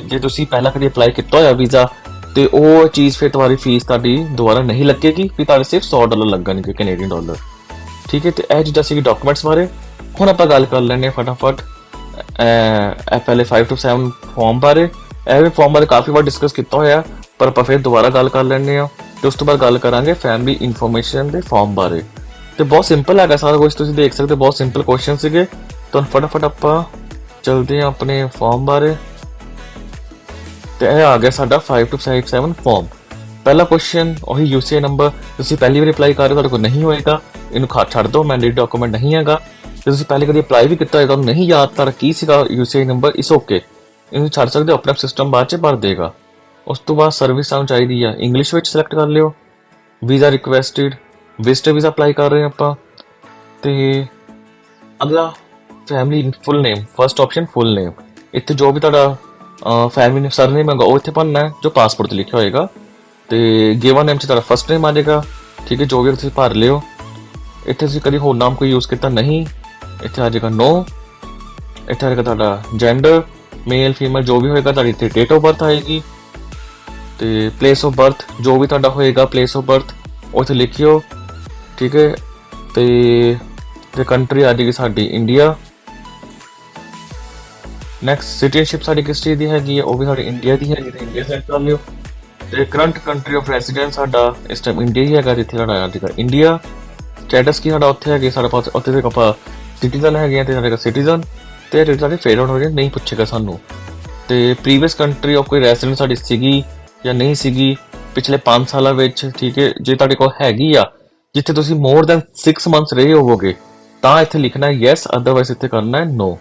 ਜੇ ਤੁਸੀਂ ਪਹਿਲਾਂ ਕਦੇ ਅਪਲਾਈ ਕੀਤਾ ਹੋਇਆ ਵੀਜ਼ਾ ਤੇ ਉਹ ਚੀਜ਼ ਫਿਰ ਤੁਹਾਡੀ ਫੀਸ ਤੁਹਾਡੀ ਦੁਬਾਰਾ ਨਹੀਂ ਲੱਗੇਗੀ, ਫਿਰ ਤੁਹਾਡੇ ਸਿਰਫ $100 ਲੱਗਣਗੇ ਕੈਨੇਡੀਅਨ ਡਾਲਰ, ਠੀਕ ਹੈ। ਤੇ ਇਹ ਚੀਜ਼ਾਂ ਸੀ ਡਾਕੂਮੈਂਟਸ ਬਾਰੇ। ਹੁਣ ਆਪਾਂ ਗੱਲ ਕਰ ਲੈਂਦੇ ਹਾਂ ਫਟਾਫਟ ਇਹ ਪਹਿਲੇ 5 ਤੋਂ 7 ਫਾਰਮ ਬਾਰੇ। ਇਹ ਵੀ ਫਾਰਮ ਬਾਰੇ ਕਾਫੀ ਵਾਰ ਡਿਸਕਸ ਕੀਤਾ ਹੋਇਆ, ਪਰ ਆਪਾਂ ਫਿਰ ਦੁਬਾਰਾ ਗੱਲ ਕਰ ਲੈਂਦੇ ਹਾਂ ਤੇ ਉਸ ਤੋਂ ਬਾਅਦ ਗੱਲ ਕਰਾਂਗੇ ਫੈਮਿਲੀ ਇਨਫੋਰਮੇਸ਼ਨ ਦੇ ਫਾਰਮ ਬਾਰੇ। ਤੇ ਬਹੁਤ ਸਿੰਪਲ ਹੈਗਾ ਸਾਰਾ ਕੁਝ, ਤੁਸੀਂ ਦੇਖ ਸਕਦੇ ਹੋ ਬਹੁਤ ਸਿੰਪਲ ਕੁਐਸਚਨ ਸੀਗੇ। ਤੁਹਾਨੂੰ ਫਟਾਫਟ ਆਪਾਂ ਚਲਦੇ ਹਾਂ ਆਪਣੇ ਫਾਰਮ ਬਾਰੇ। ਤੇ ਇਹ ਆ ਗਿਆ ਸਾਡਾ 5 ਤੋਂ 7 ਫਾਰਮ। ਪਹਿਲਾ ਕੁਐਸਚਨ ਉਹੀ ਯੂਸੀਆਈ ਨੰਬਰ, ਤੁਸੀਂ ਪਹਿਲੀ ਵਾਰ ਅਪਲਾਈ ਕਰ ਰਹੇ ਹੋ ਤੁਹਾਡੇ ਕੋਲ ਨਹੀਂ ਹੋਏਗਾ, ਇਹਨੂੰ ਛੱਡ ਦਿਓ, ਮੈਂਡੇਟਰੀ ਡਾਕੂਮੈਂਟ ਨਹੀਂ ਹੈਗਾ। ਜੇ ਤੁਸੀਂ ਪਹਿਲੇ ਕਦੀ ਅਪਲਾਈ ਵੀ ਕੀਤਾ ਹੋਏਗਾ ਤੁਹਾਨੂੰ ਨਹੀਂ ਯਾਦ ਤੁਹਾਡਾ ਕੀ ਸੀਗਾ ਯੂਸੀਆਈ ਨੰਬਰ, ਇਸ ਓਕੇ, ਇਹਨੂੰ ਛੱਡ ਸਕਦੇ ਹੋ, ਆਪਣਾ ਸਿਸਟਮ ਬਾਅਦ ਚ ਭਰ ਦੇਗਾ। ਉਸ ਤੋਂ ਬਾਅਦ ਸਰਵਿਸ ਸਾਨੂੰ ਚਾਹੀਦੀ ਆ ਇੰਗਲਿਸ਼ ਵਿੱਚ ਸਿਲੈਕਟ ਕਰ ਲਿਓ। Visa requested, visitor visa apply ਕਰ ਰਹੇ ਹਾਂ ਆਪਾਂ। ਤੇ ਅਗਲਾ ਫੈਮਿਲੀ ਫੁੱਲ ਨੇਮ, ਫਸਟ ਆਪਸ਼ਨ ਫੁੱਲ ਨੇਮ, ਇੱਥੇ ਜੋ ਵੀ ਤੁਹਾਡਾ ਫੈਮਿਲੀ ਸਰਨੇਮ ਹੈਗਾ ਉਹ ਇੱਥੇ ਭਰਨਾ ਹੈ ਜੋ ਪਾਸਪੋਰਟ ਤੇ ਲਿਖਿਆ ਹੋਏਗਾ। ਤੇ ਗਿਵਨ ਨੇਮ 'ਚ ਤੁਹਾਡਾ ਫਸਟ ਨੇਮ ਆ ਜਾਏਗਾ, ਠੀਕ ਹੈ, ਜੋ ਵੀ ਤੁਸੀਂ ਭਰ ਲਿਓ। ਇੱਥੇ ਤੁਸੀਂ ਕਦੀ ਹੋਰ ਨਾਮ ਕੋਈ ਯੂਜ਼ ਕੀਤਾ ਨਹੀਂ, ਇੱਥੇ ਆ ਜਾਏਗਾ ਨੋ। ਇੱਥੇ ਆਏਗਾ ਤੁਹਾਡਾ ਜੈਂਡਰ, ਮੇਲ ਫੀਮੇਲ ਜੋ ਵੀ ਹੋਏਗਾ, ਤੁਹਾਡੀ ਇੱਥੇ ਡੇਟ ਆਫ ਬਰਥ ਆਏਗੀ। ਤੇ ਪਲੇਸ ਆਫ ਬਰਥ ਜੋ ਵੀ ਤੁਹਾਡਾ ਹੋਏਗਾ ਪਲੇਸ ਆਫ ਬਰਥ ਉਹ ਇੱਥੇ ਲਿਖਿਓ, ਠੀਕ ਹੈ। ਤੇ ਕੰਟਰੀ ਆ ਜਾਏਗੀ ਸਾਡੀ ਇੰਡੀਆ। ਨੈਕਸਟ ਸਿਟੀਜ਼ਨਸ਼ਿਪ ਸਾਡੀ ਕਿਸ ਚੀਜ਼ ਦੀ ਹੈਗੀ ਹੈ, ਉਹ ਵੀ ਸਾਡੀ ਇੰਡੀਆ ਦੀ ਹੈਗੀ, ਤੇ ਇੰਡੀਆ ਸੈਲੈਕਟ ਕਰ ਲਿਓ। ਤੇ ਕਰੰਟ ਕੰਟਰੀ ਆਫ ਰੈਜ਼ੀਡੈਂਸ ਸਾਡਾ ਇਸ ਟਾਈਮ ਇੰਡੀਆ ਹੀ ਹੈਗਾ, ਜਿੱਥੇ ਸਾਡਾ ਆ ਜਾਏਗਾ ਇੰਡੀਆ। ਸਟੇਟਸ ਕੀ ਸਾਡਾ ਉੱਥੇ ਹੈਗੇ, ਸਾਡੇ ਪਾਸ ਉੱਥੇ ਦੇ ਆਪਾਂ ਸਿਟੀਜ਼ਨ ਹੈਗੇ ਆ ਤੇ ਸਾਡੇ ਸਿਟੀਜ਼ਨ। ਤੇ ਜਿਹੜੇ ਸਾਡੇ ਫੇਡ ਆਊਟ ਹੋ ਰਹੇ ਨਹੀਂ ਪੁੱਛੇਗਾ ਸਾਨੂੰ। ਤੇ ਪ੍ਰੀਵੀਅਸ ਕੰਟਰੀ ਆਫ ਕੋਈ ਰੈਜ਼ੀਡੈਂਸ ਸਾਡੀ ਸੀਗੀ ਜਾਂ ਨਹੀਂ ਸੀਗੀ ਪਿਛਲੇ 5 ਸਾਲਾਂ ਵਿੱਚ, ਠੀਕ ਹੈ। ਜੇ ਤੁਹਾਡੇ ਕੋਲ ਹੈਗੀ ਆ ਜਿੱਥੇ ਤੁਸੀਂ ਮੋਰ ਦੈਨ 6 ਮੰਥਸ ਰਹੇ ਹੋਵੋਗੇ ਤਾਂ ਇੱਥੇ ਲਿਖਣਾ ਯੈਸ, ਅਦਰਵਾਈਜ਼ ਇੱਥੇ ਕਰਨਾ ਹੈ ਨੋ।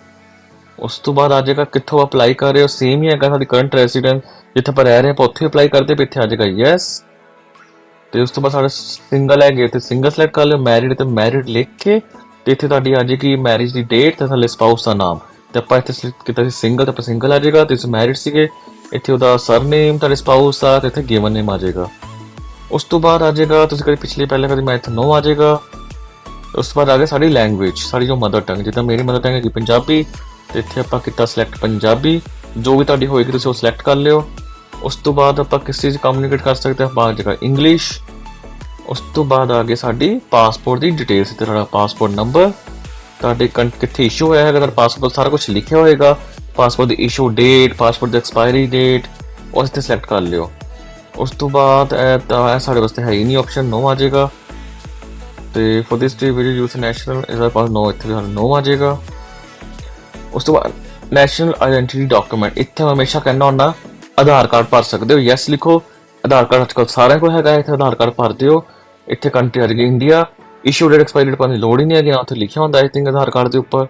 ਉਸ ਤੋਂ ਬਾਅਦ ਆ ਜਾਏਗਾ ਕਿੱਥੋਂ ਅਪਲਾਈ ਕਰ ਰਹੇ ਹੋ, ਸੇਮ ਹੀ ਹੈਗਾ ਸਾਡੀ ਕਰੰਟ ਰੈਜ਼ੀਡੈਂਸ ਜਿੱਥੇ ਆਪਾਂ ਰਹਿ ਰਹੇ ਆਪਾਂ ਉੱਥੇ ਅਪਲਾਈ ਕਰਦੇ, ਇੱਥੇ ਆ ਜਾਏਗਾ ਯੈਸ। ਤੇ ਉਸ ਤੋਂ ਬਾਅਦ ਸਾਡੇ ਸਿੰਗਲ ਹੈਗੇ ਤੇ ਸਿੰਗਲ ਸਿਲੈਕਟ ਕਰ ਲਿਓ, ਮੈਰਿਡ ਤੇ ਮੈਰਿਡ ਲਿਖ ਕੇ ਤੇ ਇੱਥੇ ਤੁਹਾਡੀ ਆ ਜਾਏਗੀ ਮੈਰਿਜ ਦੀ ਡੇਟ ਤੇ ਥੱਲੇ ਸਪਾਊਸ ਦਾ ਨਾਮ। ਤੇ ਆਪਾਂ ਇੱਥੇ ਸਿਲੈਕਟ ਕੀਤਾ ਸੀ ਸਿੰਗਲ, ਤੇ ਆਪਾਂ ਸਿੰਗਲ ਆ ਜਾਏਗਾ। ਤੇ ਤੁਸੀਂ ਮੈਰਿਡ ਸੀਗੇ, ਇੱਥੇ ਉਹਦਾ ਸਰਨੇਮ ਤੁਹਾਡੇ ਸਪਾਊਸ ਦਾ ਤੇ ਇੱਥੇ ਗਿਵਨ ਨੇਮ ਆ ਜਾਏਗਾ। ਉਸ ਤੋਂ ਬਾਅਦ ਆ ਜਾਏਗਾ ਤੁਸੀਂ ਕਦੇ ਪਿਛਲੇ ਪਹਿਲੇ ਕਦੇ ਮੈਂ ਇੱਥੇ ਨੋ ਆ ਜਾਏਗਾ। ਉਸ ਤੋਂ ਬਾਅਦ ਆ ਗਿਆ ਸਾਡੀ ਲੈਂਗੁਏਜ, ਸਾਡੀ ਜੋ ਮਦਰ ਟੰਗ, ਜਿੱਦਾਂ ਮੇਰੀ ਮਦਰ ਟੰਗ ਹੈਗੀ ਪੰਜਾਬੀ ਤੇ ਇੱਥੇ ਆਪਾਂ ਕੀਤਾ ਸਿਲੈਕਟ ਪੰਜਾਬੀ, ਜੋ ਵੀ ਤੁਹਾਡੀ ਹੋਏਗੀ ਤੁਸੀਂ ਉਹ ਸਿਲੈਕਟ ਕਰ ਲਿਓ। ਉਸ ਤੋਂ ਬਾਅਦ ਆਪਾਂ ਕਿਸ ਚੀਜ਼ ਕਮਿਊਨੀਕੇਟ ਕਰ ਸਕਦੇ ਹਾਂ, ਬਾਅਦ ਜਗ੍ਹਾ ਇੰਗਲਿਸ਼। ਉਸ ਤੋਂ ਬਾਅਦ ਆ ਗਈ ਸਾਡੀ ਪਾਸਪੋਰਟ ਦੀ ਡਿਟੇਲਸ, ਤੇ ਤੁਹਾਡਾ ਪਾਸਪੋਰਟ ਨੰਬਰ, ਤੁਹਾਡੇ ਕਿੱਥੇ ਇਸ਼ੂ ਹੋਇਆ ਹੈਗਾ, ਤੁਹਾਡਾ ਪਾਸਪੋਰਟ ਸਾਰਾ ਕੁਝ ਲਿਖਿਆ ਹੋਏਗਾ, ਪਾਸਪੋਰਟ ਦੀ ਇਸ਼ੂ ਡੇਟ, ਪਾਸਪੋਰਟ ਦੀ ਐਕਸਪਾਇਰੀ ਡੇਟ, ਉਹ ਇੱਥੇ ਸਿਲੈਕਟ ਕਰ ਲਿਓ। ਉਸ ਤੋਂ ਬਾਅਦ ਇਹ ਸਾਡੇ ਵਾਸਤੇ ਹੈ ਹੀ ਨਹੀਂ ਆਪਸ਼ਨ, ਨੋ ਆ ਜਾਏਗਾ। ਤੇ for this trip will use national ਇਹਦਾ ਪਾਸ ਨੋ, ਇੱਥੇ ਵੀ ਨੋ ਆ ਜਾਏਗਾ। ਉਸ ਤੋਂ ਬਾਅਦ ਨੈਸ਼ਨਲ ਆਇਡੈਂਟੀਟੀ ਡਾਕੂਮੈਂਟ, ਇੱਥੇ ਹਮੇਸ਼ਾ ਕਹਿੰਦਾ ਹੁੰਦਾ ਆਧਾਰ ਕਾਰਡ ਭਰ ਸਕਦੇ ਹੋ, ਯੈਸ ਲਿਖੋ। ਆਧਾਰ ਕਾਰਡ ਅੱਜ ਕੱਲ੍ਹ ਸਾਰਿਆਂ ਕੋਲ ਹੈਗਾ, ਇੱਥੇ ਆਧਾਰ ਕਾਰਡ ਭਰ ਦਿਓ। ਇੱਥੇ ਕੰਟਰੀ ਆ ਜਾਏਗੀ India, issue date expiry date ਪਾਉਣ ਦੀ ਲੋੜ ਹੀ ਨਹੀਂ ਹੈਗੀ, ਨਾ ਉੱਥੇ ਲਿਖਿਆ ਹੁੰਦਾ ਆਈ ਥਿੰਕ ਆਧਾਰ ਕਾਰਡ ਦੇ ਉੱਪਰ।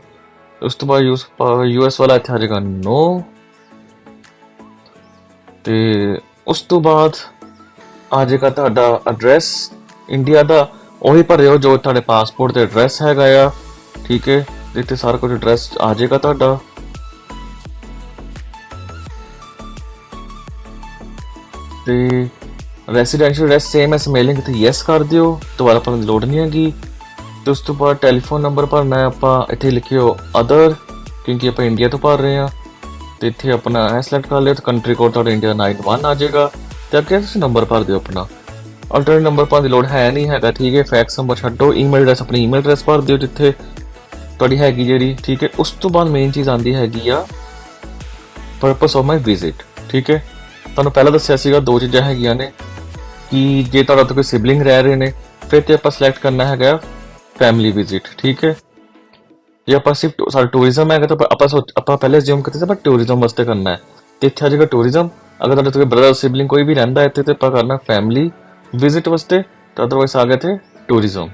ਉਸ ਤੋਂ ਬਾਅਦ ਯੂਐਸ ਵਾਲਾ ਇੱਥੇ ਆ ਜਾਏਗਾ ਨੋ। ਤੇ ਉਸ ਤੋਂ ਬਾਅਦ ਆ ਜਾਏਗਾ ਤੁਹਾਡਾ ਐਡਰੈਸ ਇੰਡੀਆ ਦਾ, ਉਹੀ ਭਰਿਓ ਜੋ ਤੁਹਾਡੇ ਪਾਸਪੋਰਟ ਤੇ ਐਡਰੈਸ ਹੈਗਾ ਆ, ਠੀਕ ਹੈ। ਇੱਥੇ ਸਾਰਾ ਕੁਝ ਐਡਰੈਸ ਆ ਜਾਏਗਾ ਤੁਹਾਡਾ। ਤੇ ਰੈਸੀਡੈਂਸ਼ੀਅਲ ਐਡਰੈਸ ਸੇਮ ਐਸ ਮੇਲਿੰਗ ਤੇ ਯੈਸ ਕਰ ਦਿਓ, ਦੁਬਾਰਾ ਭਰਨ ਦੀ ਲੋੜ ਨਹੀਂ ਹੈਗੀ। ਤੇ ਉਸ ਤੋਂ ਬਾਅਦ ਟੈਲੀਫੋਨ ਨੰਬਰ ਭਰਨਾ ਹੈ ਆਪਾਂ, ਇੱਥੇ ਲਿਖਿਓ ਅਦਰ, ਕਿਉਂਕਿ ਆਪਾਂ ਇੰਡੀਆ ਤੋਂ ਭਰ ਰਹੇ ਹਾਂ। ਤੇ ਇੱਥੇ ਆਪਣਾ ਇਹ ਸਿਲੈਕਟ ਕਰ ਲਿਓ, ਤੇ ਕੰਟਰੀ ਕੋਡ ਤੁਹਾਡਾ ਇੰਡੀਆ 91 ਆ ਜਾਏਗਾ। ਤੇ ਅੱਗੇ ਤੁਸੀਂ ਨੰਬਰ ਭਰ ਦਿਓ ਆਪਣਾ, ਅਲਟਰਨੇਟ ਨੰਬਰ ਭਰਨ ਦੀ ਲੋੜ ਹੈ ਨਹੀਂ ਹੈਗਾ, ਠੀਕ ਹੈ। ਫੈਕਸ ਨੰਬਰ ਛੱਡੋ, ਈਮੇਲ ਐਡਰੈਸ ਆਪਣੀ ਈਮੇਲ ਐਡਰੈਸ ਭਰ ਦਿਓ ਜਿੱਥੇ ਤੁਹਾਡੀ ਹੈਗੀ ਜਿਹੜੀ, ਠੀਕ ਹੈ। ਉਸ ਤੋਂ ਬਾਅਦ ਮੇਨ ਚੀਜ਼ ਆਉਂਦੀ ਹੈਗੀ ਆ ਪਰਪਸ ਆਫ ਮਾਈ ਵਿਜ਼ਿਟ, ਠੀਕ ਹੈ। ਤੁਹਾਨੂੰ ਪਹਿਲਾਂ ਦੱਸਿਆ ਸੀਗਾ ਦੋ ਚੀਜ਼ਾਂ ਹੈਗੀਆਂ ਨੇ, ਕਿ ਜੇ ਤੁਹਾਡਾ ਉੱਥੇ ਕੋਈ ਸਿਬਲਿੰਗ ਰਹਿ ਰਹੇ ਨੇ ਫਿਰ ਤੇ ਆਪਾਂ ਸਿਲੈਕਟ ਕਰਨਾ ਹੈਗਾ ਫੈਮਿਲੀ ਵਿਜ਼ਿਟ, ਠੀਕ ਹੈ। ਜੇ ਆਪਾਂ ਸਿਰਫ ਸਾਡਾ ਟੂਰਿਜ਼ਮ ਹੈਗਾ ਤਾਂ ਆਪਾਂ ਪਹਿਲੇ ਅਸਿਊਮ ਕਰਦੇ ਸੀ ਆਪਾਂ ਟੂਰਿਜ਼ਮ ਵਾਸਤੇ ਕਰਨਾ ਹੈ, ਤੇ ਇੱਥੇ ਆ ਜਾਏਗਾ ਟੂਰਿਜ਼ਮ। ਅਗਰ ਤੁਹਾਡੇ ਕੋਈ ਬ੍ਰਦਰ ਸਿਬਲਿੰਗ ਕੋਈ ਵੀ ਰਹਿੰਦਾ ਇੱਥੇ ਤੇ ਆਪਾਂ ਕਰਨਾ ਫੈਮਿਲੀ ਵਿਜ਼ਿਟ ਵਾਸਤੇ, ਤਾਂ ਅਦਰਵਾਈਜ਼ ਆ ਗਿਆ ਤੇ ਟੂਰਿਜ਼ਮ।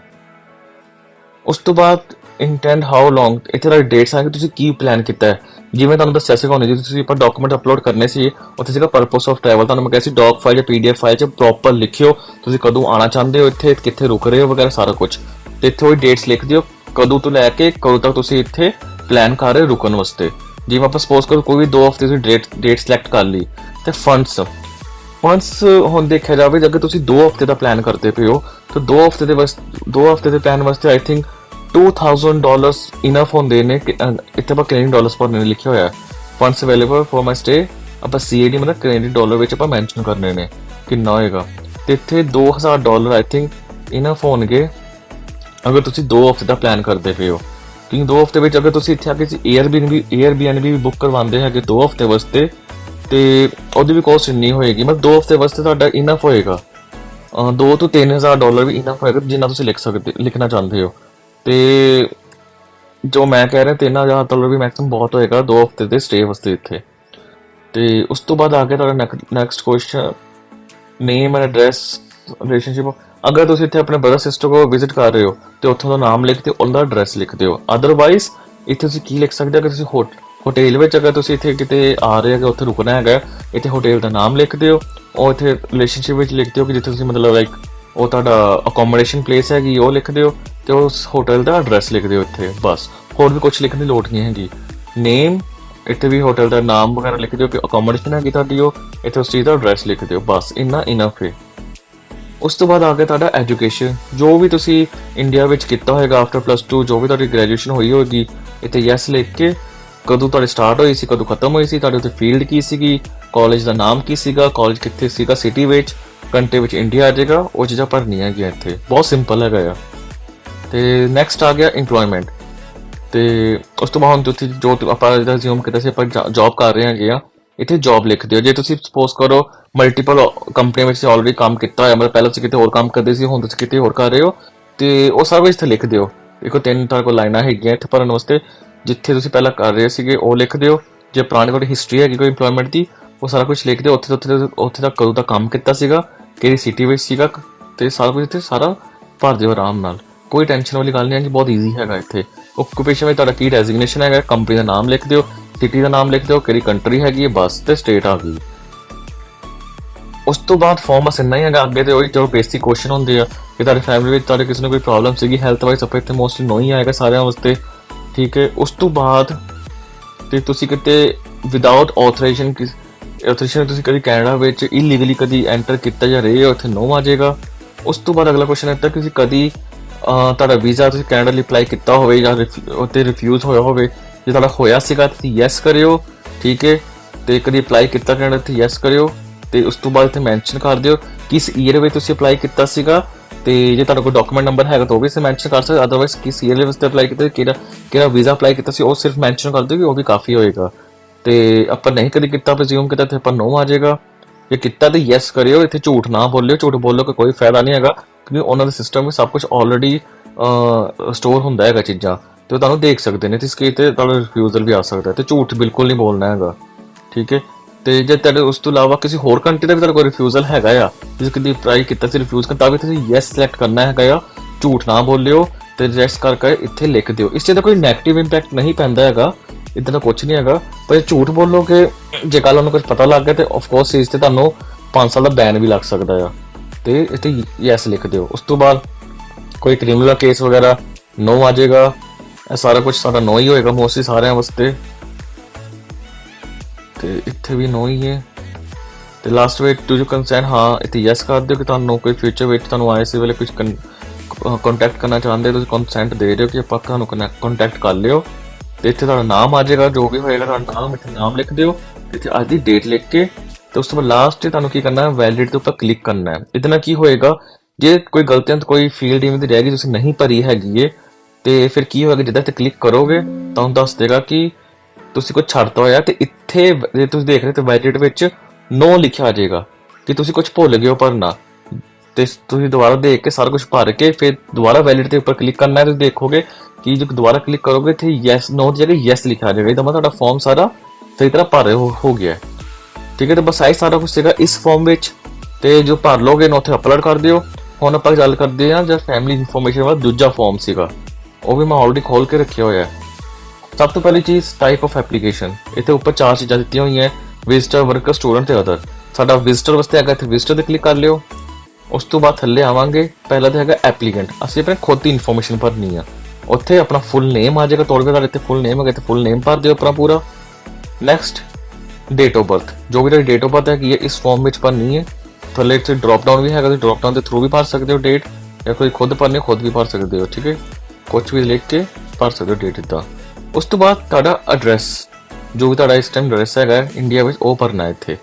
ਉਸ ਤੋਂ ਬਾਅਦ ਇੰਟੈਂਡ ਹਾਊ ਲੌਂਗ, ਇੱਥੇ ਤੁਹਾਡੀ ਡੇਟਸ ਆ ਕਿ ਤੁਸੀਂ ਕੀ ਪਲਾਨ ਕੀਤਾ ਹੈ। ਜਿਵੇਂ ਤੁਹਾਨੂੰ ਦੱਸਿਆ ਸੀਗਾ ਉਹਨੇ, ਜੇ ਤੁਸੀਂ ਆਪਾਂ ਡਾਕੂਮੈਂਟ ਅਪਲੋਡ ਕਰਨੇ ਸੀ ਉੱਥੇ ਸੀਗਾ ਪਰਪਸ ਆਫ ਟਰੈਵਲ, ਤੁਹਾਨੂੰ ਮੈਂ ਕਿਹਾ ਸੀ ਡੌਕ ਫਾਈਲ ਜਾਂ PDF ਫਾਈਲ 'ਚ ਪ੍ਰੋਪਰ ਲਿਖਿਓ ਤੁਸੀਂ ਕਦੋਂ ਆਉਣਾ ਚਾਹੁੰਦੇ ਹੋ ਇੱਥੇ, ਕਿੱਥੇ ਰੁਕ ਰਹੇ ਹੋ ਵਗੈਰਾ ਸਾਰਾ ਕੁਝ। ਤੇ ਇੱਥੇ ਉਹ ਡੇਟਸ ਲਿਖ ਦਿਓ ਕਦੋਂ ਤੋਂ ਲੈ ਕੇ ਕਦੋਂ ਤੱਕ ਤੁਸੀਂ ਇੱਥੇ ਪਲਾਨ ਕਰ ਰਹੇ ਰੁਕਣ ਵਾਸਤੇ। ਜਿਵੇਂ ਆਪਾਂ ਸਪੋਜ਼ ਕਰੋ ਕੋਈ ਵੀ 2 ਹਫ਼ਤੇ ਦੀ ਡੇਟ ਸਿਲੈਕਟ ਕਰ ਲਈ। ਤੇ ਫੰਡਸ ਹੁਣ ਦੇਖਿਆ ਜਾਵੇ ਜੇ ਅਗਰ ਤੁਸੀਂ 2 ਹਫ਼ਤੇ ਦਾ ਪਲਾਨ ਕਰਦੇ ਪਏ ਹੋ ਤਾਂ 2 ਹਫ਼ਤੇ ਦੇ ਪਲਾਨ ਵਾਸਤੇ ਆਈ ਥਿੰਕ $2000 ਇਨਫ ਹੁੰਦੇ ਨੇ। ਇੱਥੇ ਆਪਾਂ ਕੈਨੇਡੀਅਨ ਡਾਲਰਸ ਭਰਨੇ ਲਿਖਿਆ ਹੋਇਆ funds available for my stay, ਆਪਾਂ CAD ਮਤਲਬ ਕੈਨੇਡੀਅਨ ਡਾਲਰ ਵਿੱਚ ਆਪਾਂ ਮੈਂਸ਼ਨ ਕਰਨੇ ਨੇ ਕਿੰਨਾ ਹੋਏਗਾ। ਤੇ ਇੱਥੇ $2000 ਆਈ ਥਿੰਕ ਇਨਫ ਹੋਣਗੇ ਅਗਰ ਤੁਸੀਂ 2 ਹਫ਼ਤੇ ਦਾ ਪਲਾਨ ਕਰਦੇ ਪਏ ਹੋ। ਕਿਉਂਕਿ 2 ਹਫ਼ਤੇ ਵਿੱਚ ਅਗਰ ਤੁਸੀਂ ਇੱਥੇ ਆ ਕੇ Airbnb ਵੀ ਬੁੱਕ ਕਰਵਾਉਂਦੇ ਹੈਗੇ 2 ਹਫ਼ਤੇ ਵਾਸਤੇ, ਤੇ ਉਹਦੀ ਵੀ ਕੋਸਟ ਇੰਨੀ ਹੋਏਗੀ, ਮਤਲਬ 2 ਹਫ਼ਤੇ ਵਾਸਤੇ ਤੁਹਾਡਾ ਇਨਫ ਹੋਏਗਾ। $2,000 ਤੋਂ $3,000 ਵੀ ਇਨਫ ਹੋਏਗਾ ਜਿੰਨਾ ਤੁਸੀਂ ਲਿਖਣਾ ਚਾਹੁੰਦੇ ਹੋ। ਤੇ ਜੋ ਮੈਂ ਕਹਿ ਰਿਹਾ $3,000 ਵੀ ਮੈਕਸਿਮਮ ਬਹੁਤ ਹੋਏਗਾ 2 ਹਫ਼ਤੇ ਦੇ ਸਟੇ ਵਾਸਤੇ ਇੱਥੇ। ਤੇ ਉਸ ਤੋਂ ਬਾਅਦ ਆ ਗਿਆ ਤੁਹਾਡਾ next question, name and address relationship. ਅਗਰ ਤੁਸੀਂ ਇੱਥੇ ਆਪਣੇ ਬ੍ਰਦਰ ਸਿਸਟਰ ਕੋਲ ਵਿਜ਼ਿਟ ਕਰ ਰਹੇ ਹੋ ਤੇ ਉੱਥੋਂ ਦਾ ਨਾਮ ਲਿਖ ਦਿਓ, ਉਹਦਾ ਐਡਰੈਸ ਲਿਖ ਦਿਓ। ਅਦਰਵਾਈਜ਼ ਇੱਥੇ ਤੁਸੀਂ ਕੀ ਲਿਖ ਸਕਦੇ ਹੋ, ਅਗਰ ਤੁਸੀਂ ਹੋਟਲ ਵਿੱਚ ਅਗਰ ਤੁਸੀਂ ਇੱਥੇ ਕਿਤੇ ਆ ਰਹੇ ਹੈਗੇ ਉੱਥੇ ਰੁਕਣਾ ਹੈਗਾ, ਇੱਥੇ ਹੋਟਲ ਦਾ ਨਾਮ ਲਿਖ ਦਿਓ। ਉਹ ਇੱਥੇ ਰਿਲੇਸ਼ਨਸ਼ਿਪ ਵਿੱਚ ਲਿਖ ਦਿਓ ਕਿ ਜਿੱਥੇ ਤੁਸੀਂ ਮਤਲਬ ਲਾਈਕ ਉਹ ਤੁਹਾਡਾ ਅਕੋਮੋਡੇਸ਼ਨ ਪਲੇਸ ਹੈਗੀ ਉਹ ਲਿਖ ਦਿਓ, ਤੇ ਉਸ ਹੋਟਲ ਦਾ ਐਡਰੈਸ ਲਿਖ ਦਿਓ ਇੱਥੇ। ਬਸ ਹੋਰ ਵੀ ਕੁਝ ਲਿਖਣ ਦੀ ਲੋੜ ਨਹੀਂ ਹੈਗੀ। ਨੇਮ ਇੱਥੇ ਵੀ ਹੋਟਲ ਦਾ ਨਾਮ ਵਗੈਰਾ ਲਿਖ ਦਿਓ ਕਿ ਅਕੋਮੋਡੇਸ਼ਨ ਹੈਗੀ ਤੁਹਾਡੀ, ਉਹ ਇੱਥੇ ਉਸ ਚੀਜ਼ ਦਾ ਐਡਰੈਸ ਲਿਖ ਦਿਓ। ਬਸ ਇੰਨਾ ਇਨਫ ਹੈ। ਉਸ ਤੋਂ ਬਾਅਦ ਆ ਗਿਆ ਤੁਹਾਡਾ ਐਜੂਕੇਸ਼ਨ, ਜੋ ਵੀ ਤੁਸੀਂ ਇੰਡੀਆ ਵਿੱਚ ਕੀਤਾ ਹੋਏਗਾ ਆਫਟਰ +2, ਜੋ ਵੀ ਤੁਹਾਡੀ ਗ੍ਰੈਜੂਏਸ਼ਨ ਹੋਈ ਹੋਏਗੀ ਇੱਥੇ ਯੈਸ ਲਿਖ ਕੇ, ਕਦੋਂ ਤੁਹਾਡੀ ਸਟਾਰਟ ਹੋਈ ਸੀ ਕਦੋਂ ਖਤਮ ਹੋਈ ਸੀ, ਤੁਹਾਡੇ ਉੱਤੇ ਫੀਲਡ ਕੀ ਸੀਗੀ, ਕਾਲਜ ਦਾ ਨਾਮ ਕੀ ਸੀਗਾ, ਕਾਲਜ ਕਿੱਥੇ ਸੀਗਾ, ਸਿਟੀ ਵਿੱਚ, ਕੰਟਰੀ ਵਿੱਚ ਇੰਡੀਆ ਆ ਜਾਏਗਾ। ਉਹ ਚੀਜ਼ਾਂ ਭਰਨੀਆਂ ਹੈਗੀਆਂ ਇੱਥੇ, ਬਹੁਤ ਸਿੰਪਲ ਹੈਗਾ ਆ। ਤੇ ਨੈਕਸਟ ਆ ਗਿਆ ਇੰਪਲੋਇਮੈਂਟ। ਤੇ ਉਸ ਤੋਂ ਬਾਅਦ ਤੁਸੀਂ ਜੋ ਆਪਾਂ ਅਸਿਊਮ ਕੀਤਾ ਸੀ ਆਪਾਂ ਜੌਬ ਕਰ ਰਹੇ ਹੈਗੇ ਆ, ਇੱਥੇ ਜੌਬ ਲਿਖ ਦਿਓ। ਜੇ ਤੁਸੀਂ ਸਪੋਜ਼ ਕਰੋ ਮਲਟੀਪਲ ਕੰਪਨੀਆਂ ਵਿੱਚ ਆਲਰੇਡੀ ਕੰਮ ਕੀਤਾ ਹੋਇਆ, ਮਤਲਬ ਪਹਿਲਾਂ ਤੁਸੀਂ ਕਿਤੇ ਹੋਰ ਕੰਮ ਕਰਦੇ ਸੀ ਹੁਣ ਤੁਸੀਂ ਕਿਤੇ ਹੋਰ ਕਰ ਰਹੇ ਹੋ, ਤੇ ਉਹ ਸਾਰਾ ਕੁਝ ਇੱਥੇ ਲਿਖ ਦਿਓ। ਦੇਖੋ 3 ਤੁਹਾਡੇ ਕੋਲ ਲਾਈਨਾਂ ਹੈਗੀਆਂ ਇੱਥੇ ਭਰਨ ਵਾਸਤੇ, ਜਿੱਥੇ ਤੁਸੀਂ ਪਹਿਲਾਂ ਕਰ ਰਹੇ ਸੀਗੇ ਉਹ ਲਿਖ ਦਿਓ। ਜੇ ਪੁਰਾਣੀ ਤੁਹਾਡੀ ਹਿਸਟਰੀ ਹੈਗੀ ਕੋਈ ਇੰਪਲੋਇਮੈਂਟ ਦੀ ਉਹ ਸਾਰਾ ਕੁਝ ਲਿਖ ਦਿਓ। ਉੱਥੇ ਤੱਕ ਕਦੋਂ ਦਾ ਕੰਮ ਕੀਤਾ ਸੀਗਾ, ਕਿਹੜੀ ਸਿਟੀ ਵਿੱਚ ਸੀਗਾ, ਤੇ ਸਾਰਾ ਕੁਝ ਇੱਥੇ ਸਾਰਾ ਭਰ ਦਿਓ ਆਰਾਮ ਨਾਲ। ਕੋਈ ਟੈਨਸ਼ਨ ਵਾਲੀ ਗੱਲ ਨਹੀਂ ਹੈ ਕਿ ਬਹੁਤ ਈਜ਼ੀ ਹੈਗਾ ਇੱਥੇ। ਓਕੂਪੇਸ਼ਨ ਵਿੱਚ ਤੁਹਾਡਾ ਕੀ ਡੈਜ਼ਿਗਨੇਸ਼ਨ ਹੈਗਾ, ਕੰਪਨੀ ਦਾ ਨਾਮ ਲਿਖ ਦਿਓ, ਸਿਟੀ ਦਾ ਨਾਮ ਲਿਖ ਦਿਓ, ਕਿਹੜੀ ਕੰਟਰੀ ਹੈਗੀ ਹੈ, ਬਸ, ਤੇ ਸਟੇਟ ਆ ਗਈ। ਉਸ ਤੋਂ ਬਾਅਦ ਫਾਰਮ ਬਸ ਇੰਨਾ ਹੀ ਹੈਗਾ। ਅੱਗੇ ਤੇ ਉਹੀ ਜੋ ਬੇਸਿਕ ਕੁਐਸਚਨ ਹੁੰਦੇ ਆ ਕਿ ਤੁਹਾਡੀ ਫੈਮਿਲੀ ਵਿੱਚ ਤੁਹਾਡੇ ਕਿਸੇ ਨੂੰ ਕੋਈ ਪ੍ਰੋਬਲਮ ਸੀਗੀ ਹੈਲਥ ਵਾਈਜ਼, ਆਪਾਂ ਇੱਥੇ ਮੋਸਟਲੀ ਨੋ ਹੀ ਆਏਗਾ ਸਾਰਿਆਂ ਵਾਸਤੇ, ਠੀਕ ਹੈ। ਉਸ ਤੋਂ ਬਾਅਦ ਤੇ ਤੁਸੀਂ ਕਿਤੇ ਵਿਦਆਊਟ ਆਥੋਰਾਈਜ਼ੇਸ਼ਨ ਤੁਸੀਂ ਕਦੀ ਕੈਨੇਡਾ ਵਿੱਚ ਇਲੀਗਲੀ ਕਦੀ ਐਂਟਰ ਕੀਤਾ ਜਾਂ ਰਹੇ ਹੋ, ਇੱਥੇ ਨੋ ਆ ਜਾਏਗਾ। ਉਸ ਤੋਂ ਬਾਅਦ ਅਗਲਾ ਕੁਐਸਚਨ ਹੈ ਕਿ ਤੁਸੀਂ ਕਦੀ ਤੁਹਾਡਾ ਵੀਜ਼ਾ ਤੁਸੀਂ ਕੈਨੇਡਾ ਲਈ ਅਪਲਾਈ ਕੀਤਾ ਹੋਵੇ ਜਾਂ ਉੱਤੇ ਰਿਫਿਊਜ਼ ਹੋਇਆ ਹੋਵੇ। ਜੇ ਤੁਹਾਡਾ ਹੋਇਆ ਸੀਗਾ ਤੁਸੀਂ ਯੈਸ ਕਰਿਓ, ਠੀਕ ਹੈ। ਤੇ ਕਦੀ ਅਪਲਾਈ ਕੀਤਾ ਕੈਨੇਡਾ ਤੇ ਯੈਸ ਕਰਿਓ। ਤੇ ਉਸ ਤੋਂ ਬਾਅਦ ਇੱਥੇ ਮੈਂਸ਼ਨ ਕਰ ਦਿਓ ਕਿਸ ਈਅਰ ਵਿੱਚ ਤੁਸੀਂ ਅਪਲਾਈ ਕੀਤਾ ਸੀਗਾ, ਤੇ ਜੇ ਤੁਹਾਡਾ ਕੋਈ ਡਾਕੂਮੈਂਟ ਨੰਬਰ ਹੈਗਾ ਤਾਂ ਉਹ ਵੀ ਇੱਥੇ ਮੈਂਸ਼ਨ ਕਰ ਸਕਦੇ। ਅਦਰਵਾਈਜ਼ ਕਿਸ ਈਅਰ ਵਿੱਚ ਅਪਲਾਈ ਕੀਤਾ, ਕਿਹੜਾ ਵੀਜ਼ਾ ਅਪਲਾਈ ਕੀਤਾ ਸੀ ਉਹ ਸਿਰਫ ਮੈਂਸ਼ਨ ਕਰ ਦਿਓ ਕਿ ਉਹ ਵੀ ਕਾਫੀ ਹੋਏਗਾ। ਤੇ ਆਪਾਂ ਨਹੀਂ ਕਦੀ ਕੀਤਾ ਪ੍ਰਜ਼ਿਊਮ ਕੀਤਾ ਤੇ ਆਪਾਂ ਨੋ ਆ ਜਾਏਗਾ। ਜੇ ਕੀਤਾ ਤੇ ਯੈਸ ਕਰਿਓ, ਇੱਥੇ ਝੂਠ ਨਾ ਬੋਲਿਓ, ਝੂਠ ਬੋਲੋ ਕਿ ਕੋਈ ਫਾਇਦਾ ਨਹੀਂ ਹੈਗਾ, ਕਿਉਂਕਿ ਉਹਨਾਂ ਦੇ ਸਿਸਟਮ ਵਿੱਚ ਸਭ ਕੁਝ ਆਲਰੇਡੀ ਸਟੋਰ ਹੁੰਦਾ ਹੈਗਾ ਚੀਜ਼ਾਂ, ਤੇ ਉਹ ਤੁਹਾਨੂੰ ਦੇਖ ਸਕਦੇ ਨੇ। ਤੇ ਇਸ ਕੇਸ ਤੇ ਤੁਹਾਡਾ ਰਿਫਿਊਜ਼ਲ ਵੀ ਆ ਸਕਦਾ, ਤੇ ਝੂਠ ਬਿਲਕੁਲ ਨਹੀਂ ਬੋਲਣਾ ਹੈਗਾ, ਠੀਕ ਹੈ। ਤੇ ਜੇ ਤੁਹਾਡੇ ਉਸ ਤੋਂ ਇਲਾਵਾ ਕਿਸੇ ਹੋਰ ਕੰਟਰੀ ਦਾ ਵੀ ਤੁਹਾਡਾ ਕੋਈ ਰਿਫਿਊਜ਼ਲ ਹੈਗਾ ਆ, ਤੁਸੀਂ ਕਦੀ ਅਪਲਾਈ ਕੀਤਾ ਸੀ ਰਿਫਿਊਜ਼ ਕਰਨ, ਤਾਂ ਵੀ ਤੁਸੀਂ ਯੈਸ ਸਿਲੈਕਟ ਕਰਨਾ ਹੈਗਾ ਆ, ਝੂਠ ਨਾ ਬੋਲਿਓ ਤੇ ਯੈਸ ਕਰਕੇ ਇੱਥੇ ਲਿਖ ਦਿਓ। ਇਸ ਚੀਜ਼ ਦਾ ਕੋਈ ਨੈਗੇਟਿਵ ਇੰਪੈਕਟ ਨਹੀਂ ਪੈਂਦਾ ਹੈਗਾ, ਇੱਦਾਂ ਦਾ ਕੁਝ ਨਹੀਂ ਹੈਗਾ। ਪਰ ਜੇ ਝੂਠ ਬੋਲੋਗੇ ਜੇ ਕੱਲ ਉਹਨੂੰ ਕੁਝ ਪਤਾ ਲੱਗ ਗਿਆ ਤੇ ਆਫਕੋਰਸ ਇਸ ਤੇ ਤੁਹਾਨੂੰ 5 ਸਾਲ ਦਾ ਬੈਨ ਵੀ ਲੱਗ ਸਕਦਾ ਆ, ਤੇ ਇੱਥੇ ਯੈਸ ਲਿਖ ਦਿਓ। ਉਸ ਤੋਂ ਬਾਅਦ ਕੋਈ ਕ੍ਰਿਮੀਨਲ ਕੇਸ ਵਗੈਰਾ नो ਆ ਜਾਏਗਾ। ਇਹ ਸਾਰਾ ਕੁਝ ਸਾਡਾ नो ਹੀ ਹੋਏਗਾ ਮੋਸਟਲੀ ਸਾਰਿਆਂ ਵਾਸਤੇ। ਤੇ ਇੱਥੇ ਵੀ नो ਹੀ ਹੈ। ਤੇ ਲਾਸਟ ਵਿੱਚ ਟੂ ਯੂ ਕੰਸੈਂਟ, ਹਾਂ ਇੱਥੇ ਯੈਸ ਕਰ ਦਿਓ ਕਿ ਤੁਹਾਨੂੰ ਕੋਈ ਫਿਊਚਰ ਵਿੱਚ ਤੁਹਾਨੂੰ ਆਈਐਸਸੀ ਵੇਲੇ ਕੁਝ ਕੰਟੈਕਟ ਕਰਨਾ ਚਾਹੁੰਦੇ ਤੁਸੀਂ ਕੰਸੈਂਟ ਦੇ ਦਿਓ ਕਿ ਆਪਾਂ ਤੁਹਾਨੂੰ ਕੰਟੈਕਟ ਕਰ ਲਿਓ। ਤੇ ਇੱਥੇ ਤੁਹਾਡਾ ਨਾਮ ਆ ਜਾਏਗਾ, ਜੋ ਵੀ ਹੋਏਗਾ ਤੁਹਾਡਾ ਨਾਮ, ਇੱਥੇ ਨਾਮ ਲਿਖ ਦਿਓ, ਇੱਥੇ ਅੱਜ ਦੀ ਡੇਟ ਲਿਖ ਕੇ। ਤੇ ਉਸ ਤੋਂ ਬਾਅਦ ਲਾਸਟ 'ਚ ਤੁਹਾਨੂੰ ਕੀ ਕਰਨਾ ਹੈ, ਵੈਲਿਡੇਟ ਦੇ ਉੱਪਰ ਕਲਿੱਕ ਕਰਨਾ ਹੈ। ਇਹਦੇ ਨਾਲ ਕੀ ਹੋਏਗਾ, ਜੇ ਕੋਈ ਗਲਤੀਆਂ ਤੋਂ ਕੋਈ ਫੀਲਡ ਇਵੇਂ ਦੀ ਰਹਿ ਗਈ ਤੁਸੀਂ ਨਹੀਂ ਭਰੀ ਹੈਗੀ ਏ, ਤੇ ਫਿਰ ਕੀ ਹੋਏਗਾ, ਜਿੱਦਾਂ ਤੇ ਕਲਿੱਕ ਕਰੋਗੇ ਤੁਹਾਨੂੰ ਦੱਸ ਦੇਗਾ ਕਿ ਤੁਸੀਂ ਕੁਝ ਛੱਡਤਾ ਹੋਇਆ। ਤੇ ਇੱਥੇ ਜੇ ਤੁਸੀਂ ਦੇਖ ਰਹੇ ਤੇ ਵੈਲਿਡੇਟ ਵਿੱਚ नो ਲਿਖਿਆ ਆ ਜਾਏਗਾ ਕਿ ਤੁਸੀਂ ਕੁਝ ਭੁੱਲ ਗਏ ਹੋ ਭਰਨਾ। ਤੇ ਤੁਸੀਂ ਦੁਬਾਰਾ ਦੇਖ ਕੇ ਸਾਰਾ ਕੁਝ ਭਰ ਕੇ ਫਿਰ ਦੁਬਾਰਾ ਵੈਲਿਡ ਦੇ ਉੱਪਰ ਕਲਿੱਕ ਕਰਨਾ ਹੈ। ਤੁਸੀਂ ਦੇਖੋਗੇ ਕਿ ਜੋ ਦੁਬਾਰਾ ਕਲਿੱਕ ਕਰੋਗੇ ਇੱਥੇ ਯੈਸ नो ਦੀ ਜਗ੍ਹਾ ਯੈਸ ਲਿਖਿਆ ਆ ਜਾਏਗਾ। ਇਹਦਾ ਮਤਲਬ ਤੁਹਾਡਾ ਫਾਰਮ ਸਾਰਾ ਸਹੀ ਤਰ੍ਹਾਂ ਭਰ ਹੋ ਗਿਆ। ਠੀਕ ਹੈ, ਤੇ ਬਸ ਆਹੀ ਸਾਰਾ ਕੁਝ ਸੀਗਾ ਇਸ ਫਾਰਮ ਵਿੱਚ। ਤੇ ਜੋ ਭਰ ਲੋਗੇ ਨਾ ਉੱਥੇ ਅਪਲੋਡ ਕਰ ਦਿਓ। ਹੁਣ ਆਪਾਂ ਗੱਲ ਕਰਦੇ ਹਾਂ ਜਦ ਫੈਮਿਲੀ ਇਨਫੋਰਮੇਸ਼ਨ ਵਾਲਾ ਦੂਜਾ ਫਾਰਮ ਸੀਗਾ, ਉਹ ਵੀ ਮੈਂ ਆਲਰੇਡੀ ਖੋਲ ਕੇ ਰੱਖਿਆ ਹੋਇਆ। ਸਭ ਤੋਂ ਪਹਿਲੀ ਚੀਜ਼ ਟਾਈਪ ਆਫ ਐਪਲੀਕੇਸ਼ਨ। ਇੱਥੇ ਉੱਪਰ 4 ਚੀਜ਼ਾਂ ਦਿੱਤੀਆਂ ਹੋਈਆਂ, ਵਿਜ਼ਟਰ, ਵਰਕਰ, ਸਟੂਡੈਂਟ ਤੇ ਅਦਰ। ਸਾਡਾ ਵਿਜ਼ਟਰ ਵਾਸਤੇ ਹੈਗਾ, ਇੱਥੇ ਵਿਜ਼ਟਰ ਤੇ ਕਲਿੱਕ ਕਰ ਲਿਓ। ਉਸ ਤੋਂ ਬਾਅਦ ਥੱਲੇ ਆਵਾਂਗੇ, ਪਹਿਲਾ ਤਾਂ ਹੈਗਾ ਐਪਲੀਕੈਂਟ। ਅਸੀਂ ਆਪਣੇ ਖੁਦ ਦੀ ਇਨਫੋਰਮੇਸ਼ਨ ਭਰਨੀ ਆ। ਉੱਥੇ ਆਪਣਾ ਫੁੱਲ ਨੇਮ ਆ ਜਾਏਗਾ, ਤੁਹਾਡੇ ਕੋਲ ਇੱਥੇ ਫੁੱਲ ਨੇਮ ਹੈਗਾ, ਇੱਥੇ ਫੁੱਲ ਨੇਮ ਭਰ ਦਿਓ ਆਪਣਾ ਪੂਰਾ। ਨੈਕਸਟ ਡੇਟ ਆਫ ਬਰਥ, ਜੋ ਵੀ ਤੁਹਾਡੀ ਡੇਟ ਆਫ ਬਰਥ ਹੈਗੀ ਹੈ ਇਸ ਫਾਰਮ ਵਿੱਚ ਭਰਨੀ ਹੈ। ਥੱਲੇ ਇੱਥੇ ਡ੍ਰੌਪ ਡਾਊਨ ਵੀ ਹੈਗਾ, ਤੁਸੀਂ ਡ੍ਰੌਪ ਡਾਊਨ ਦੇ ਥਰੂ ਵੀ ਭਰ ਸਕਦੇ ਹੋ ਡੇਟ, ਜਾਂ ਕੋਈ ਖੁਦ ਭਰਨੀ ਖੁਦ ਵੀ ਭਰ ਸਕਦੇ ਹੋ। ਠੀਕ ਹੈ, ਕੁਝ ਵੀ ਲਿਖ ਕੇ ਭਰ ਸਕਦੇ ਹੋ ਡੇਟ ਇੱਦਾਂ। ਉਸ ਤੋਂ ਬਾਅਦ ਤੁਹਾਡਾ ਐਡਰੈਸ, ਜੋ ਵੀ ਤੁਹਾਡਾ ਇਸ ਟਾਈਮ ਐਡਰੈਸ ਹੈਗਾ ਇੰਡੀਆ ਵਿੱਚ, ਉਹ ਭਰਨਾ ਇੱਥੇ।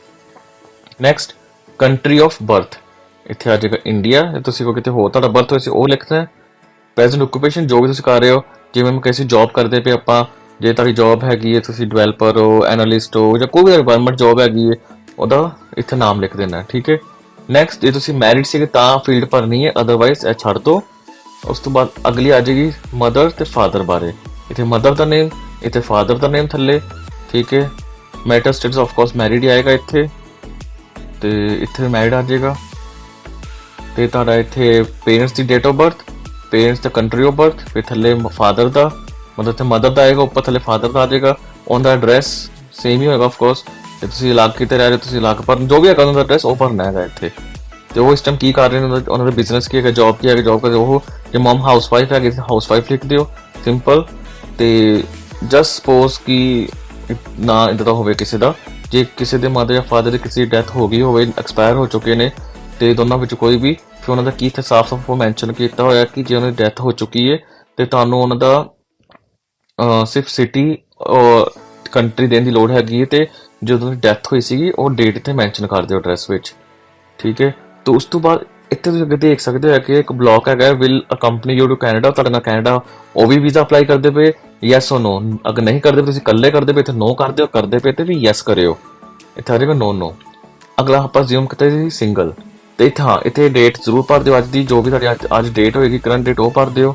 ਨੈਕਸਟ ਕੰਟਰੀ ਆਫ ਬਰਥ, ਇੱਥੇ ਆ ਜਾਏਗਾ ਇੰਡੀਆ। ਤੁਸੀਂ ਕੋ ਕਿਤੇ ਹੋਰ ਤੁਹਾਡਾ ਬਰਥ ਹੋਇਆ ਉਹ ਲਿਖਣਾ ਹੈ। ਪ੍ਰੈਜ਼ੈਂਟ ਓਕੂਪੇਸ਼ਨ, ਜੋ ਵੀ ਤੁਸੀਂ ਕਰ ਰਹੇ ਹੋ, ਜਿਵੇਂ ਮੈਂ ਕਿਸੇ ਜੌਬ ਕਰਦੇ ਪਏ ਆਪਾਂ, ਜੇ ਤੁਹਾਡੀ ਜੌਬ ਹੈਗੀ ਹੈ ਤੁਸੀਂ ਡਿਵੈਲਪਰ ਹੋ, ਐਨਾਲਿਸਟ ਹੋ, ਜਾਂ ਕੋਈ ਵੀ ਗਵਰਨਮੈਂਟ ਜੌਬ ਹੈਗੀ ਹੈ ਉਹਦਾ ਇੱਥੇ ਨਾਮ ਲਿਖ ਦੇਣਾ। ਠੀਕ ਹੈ। ਨੈਕਸਟ ਜੇ ਤੁਸੀਂ ਮੈਰਿਡ ਸੀਗੇ ਤਾਂ ਫੀਲਡ ਭਰਨੀ ਹੈ, ਅਦਰਵਾਈਜ਼ ਇਹ ਛੱਡ ਦਿਓ। ਉਸ ਤੋਂ ਬਾਅਦ ਅਗਲੀ ਆ ਜਾਏਗੀ ਮਦਰ ਤੇ ਫਾਦਰ ਬਾਰੇ। ਇੱਥੇ ਮਦਰ ਦਾ ਨੇਮ, ਇੱਥੇ ਫਾਦਰ ਦਾ ਨੇਮ ਥੱਲੇ। ਠੀਕ ਹੈ। Marital status of course married ਹੀ ਆਏਗਾ ਇੱਥੇ, ਤੇ ਇੱਥੇ ਮੈਰਿਡ ਆ ਜਾਏਗਾ। ਤੇ ਤੁਹਾਡਾ ਇੱਥੇ parents the date of birth, parents the country of birth, ਫਿਰ ਥੱਲੇ ਫਾਦਰ ਦਾ, ਮਤਲਬ ਇੱਥੇ ਮਦਰ ਦਾ ਆਏਗਾ, ਉੱਪਰ ਥੱਲੇ ਫਾਦਰ ਦਾ ਆ ਜਾਏਗਾ। ਉਹਦਾ ਐਡਰੈਸ ਸੇਮ ਹੀ ਹੋਏਗਾ ਆਫ ਕੋਰਸ। ਤੇ ਤੁਸੀਂ ਅਲੱਗ ਕਿਤੇ ਰਹਿ ਰਹੇ ਹੋ ਤੁਸੀਂ ਅਲੱਗ ਭਰਨਾ, ਜੋ ਵੀ ਹੈਗਾ ਉਹਦਾ ਐਡਰੈਸ ਉਹ ਭਰਨਾ ਹੈਗਾ ਇੱਥੇ। ਤੇ ਉਹ ਇਸ ਟਾਈਮ ਕੀ ਕਰ ਰਹੇ ਨੇ, ਉਹਨਾਂ ਦਾ ਬਿਜ਼ਨਸ ਕੀ ਹੈਗਾ, ਜੌਬ ਕੀ ਹੈਗਾ, ਜੌਬ ਕਰਦੇ ਉਹ। ਜੇ ਮਮ ਹਾਊਸ ਵਾਈਫ ਹੈਗੀ ਹਾਊਸ ਵਾਈਫ ਲਿਖ ਦਿਓ ਸਿੰਪਲ। ਤੇ ਜਸਟ ਸਪੋਜ਼ ਕਿ ਨਾ ਇੱਦਾਂ ਦਾ ਹੋਵੇ ਕਿਸੇ ਦਾ, ਜੇ ਕਿਸੇ ਦੇ ਮਦਰ ਜਾਂ ਫਾਦਰ ਦੀ ਕਿਸੇ ਦੀ ਡੈਥ ਹੋ ਗਈ ਹੋਵੇ, ਐਕਸਪਾਇਰ ਹੋ ਚੁੱਕੇ ਨੇ, ਤੇ ਦੋਨਾਂ ਵਿੱਚ ਕੋਈ ਵੀ, ਫਿਰ ਉਹਨਾਂ ਦਾ ਕੀ ਇੱਥੇ ਸਾਫ਼ ਮੈਂਸ਼ਨ ਕੀਤਾ ਹੋਇਆ ਕਿ ਜੇ ਉਹਨਾਂ ਦੀ ਡੈਥ ਹੋ ਚੁੱਕੀ ਹੈ ਤੇ ਤੁਹਾਨੂੰ ਉਹਨਾਂ ਦਾ ਸਿਰਫ ਸਿਟੀ ਕੰਟਰੀ ਦੇਣ ਦੀ ਲੋੜ ਹੈਗੀ ਹੈ। ਤੇ ਜਦੋਂ ਡੈਥ ਹੋਈ ਸੀਗੀ ਉਹ ਡੇਟ ਇੱਥੇ ਮੈਂਸ਼ਨ ਕਰ ਦਿਓ ਐਡਰੈਸ ਵਿੱਚ। ਠੀਕ ਹੈ। ਤੇ ਉਸ ਤੋਂ ਬਾਅਦ ਇੱਥੇ ਤੁਸੀਂ ਅੱਗੇ ਦੇਖ ਸਕਦੇ ਹੋ ਕਿ ਇੱਕ ਬਲੌਕ ਹੈਗਾ, will accompany you to Canada. ਤੁਹਾਡੇ ਨਾਲ ਕੈਨੇਡਾ ਉਹ ਵੀ ਵੀਜ਼ਾ ਅਪਲਾਈ ਕਰਦੇ ਪਏ, ਯੈਸ ਔਰ ਨੋ। ਅਗਰ ਨਹੀਂ ਕਰਦੇ ਤੁਸੀਂ ਇਕੱਲੇ ਕਰਦੇ ਪਏ ਇੱਥੇ ਨੋ ਕਰ ਦਿਓ, ਕਰਦੇ ਪਏ ਤੇ ਵੀ ਯੈਸ ਕਰਿਓ, ਇੱਥੇ ਆ ਜਾਏਗਾ ਨੋ। ਅਗਲਾ ਆਪਾਂ ਜ਼ਿਊਮ ਕੀਤਾ ਸੀ ਸਿੰਗਲ, ਤੇ ਇੱਥੇ ਹਾਂ ਇੱਥੇ ਡੇਟ ਜ਼ਰੂਰ ਭਰ ਦਿਓ ਅੱਜ ਦੀ, ਜੋ ਵੀ ਤੁਹਾਡੀ ਅੱਜ ਡੇਟ ਹੋਏਗੀ ਕਰੰਟ ਡੇਟ ਉਹ ਭਰ ਦਿਓ।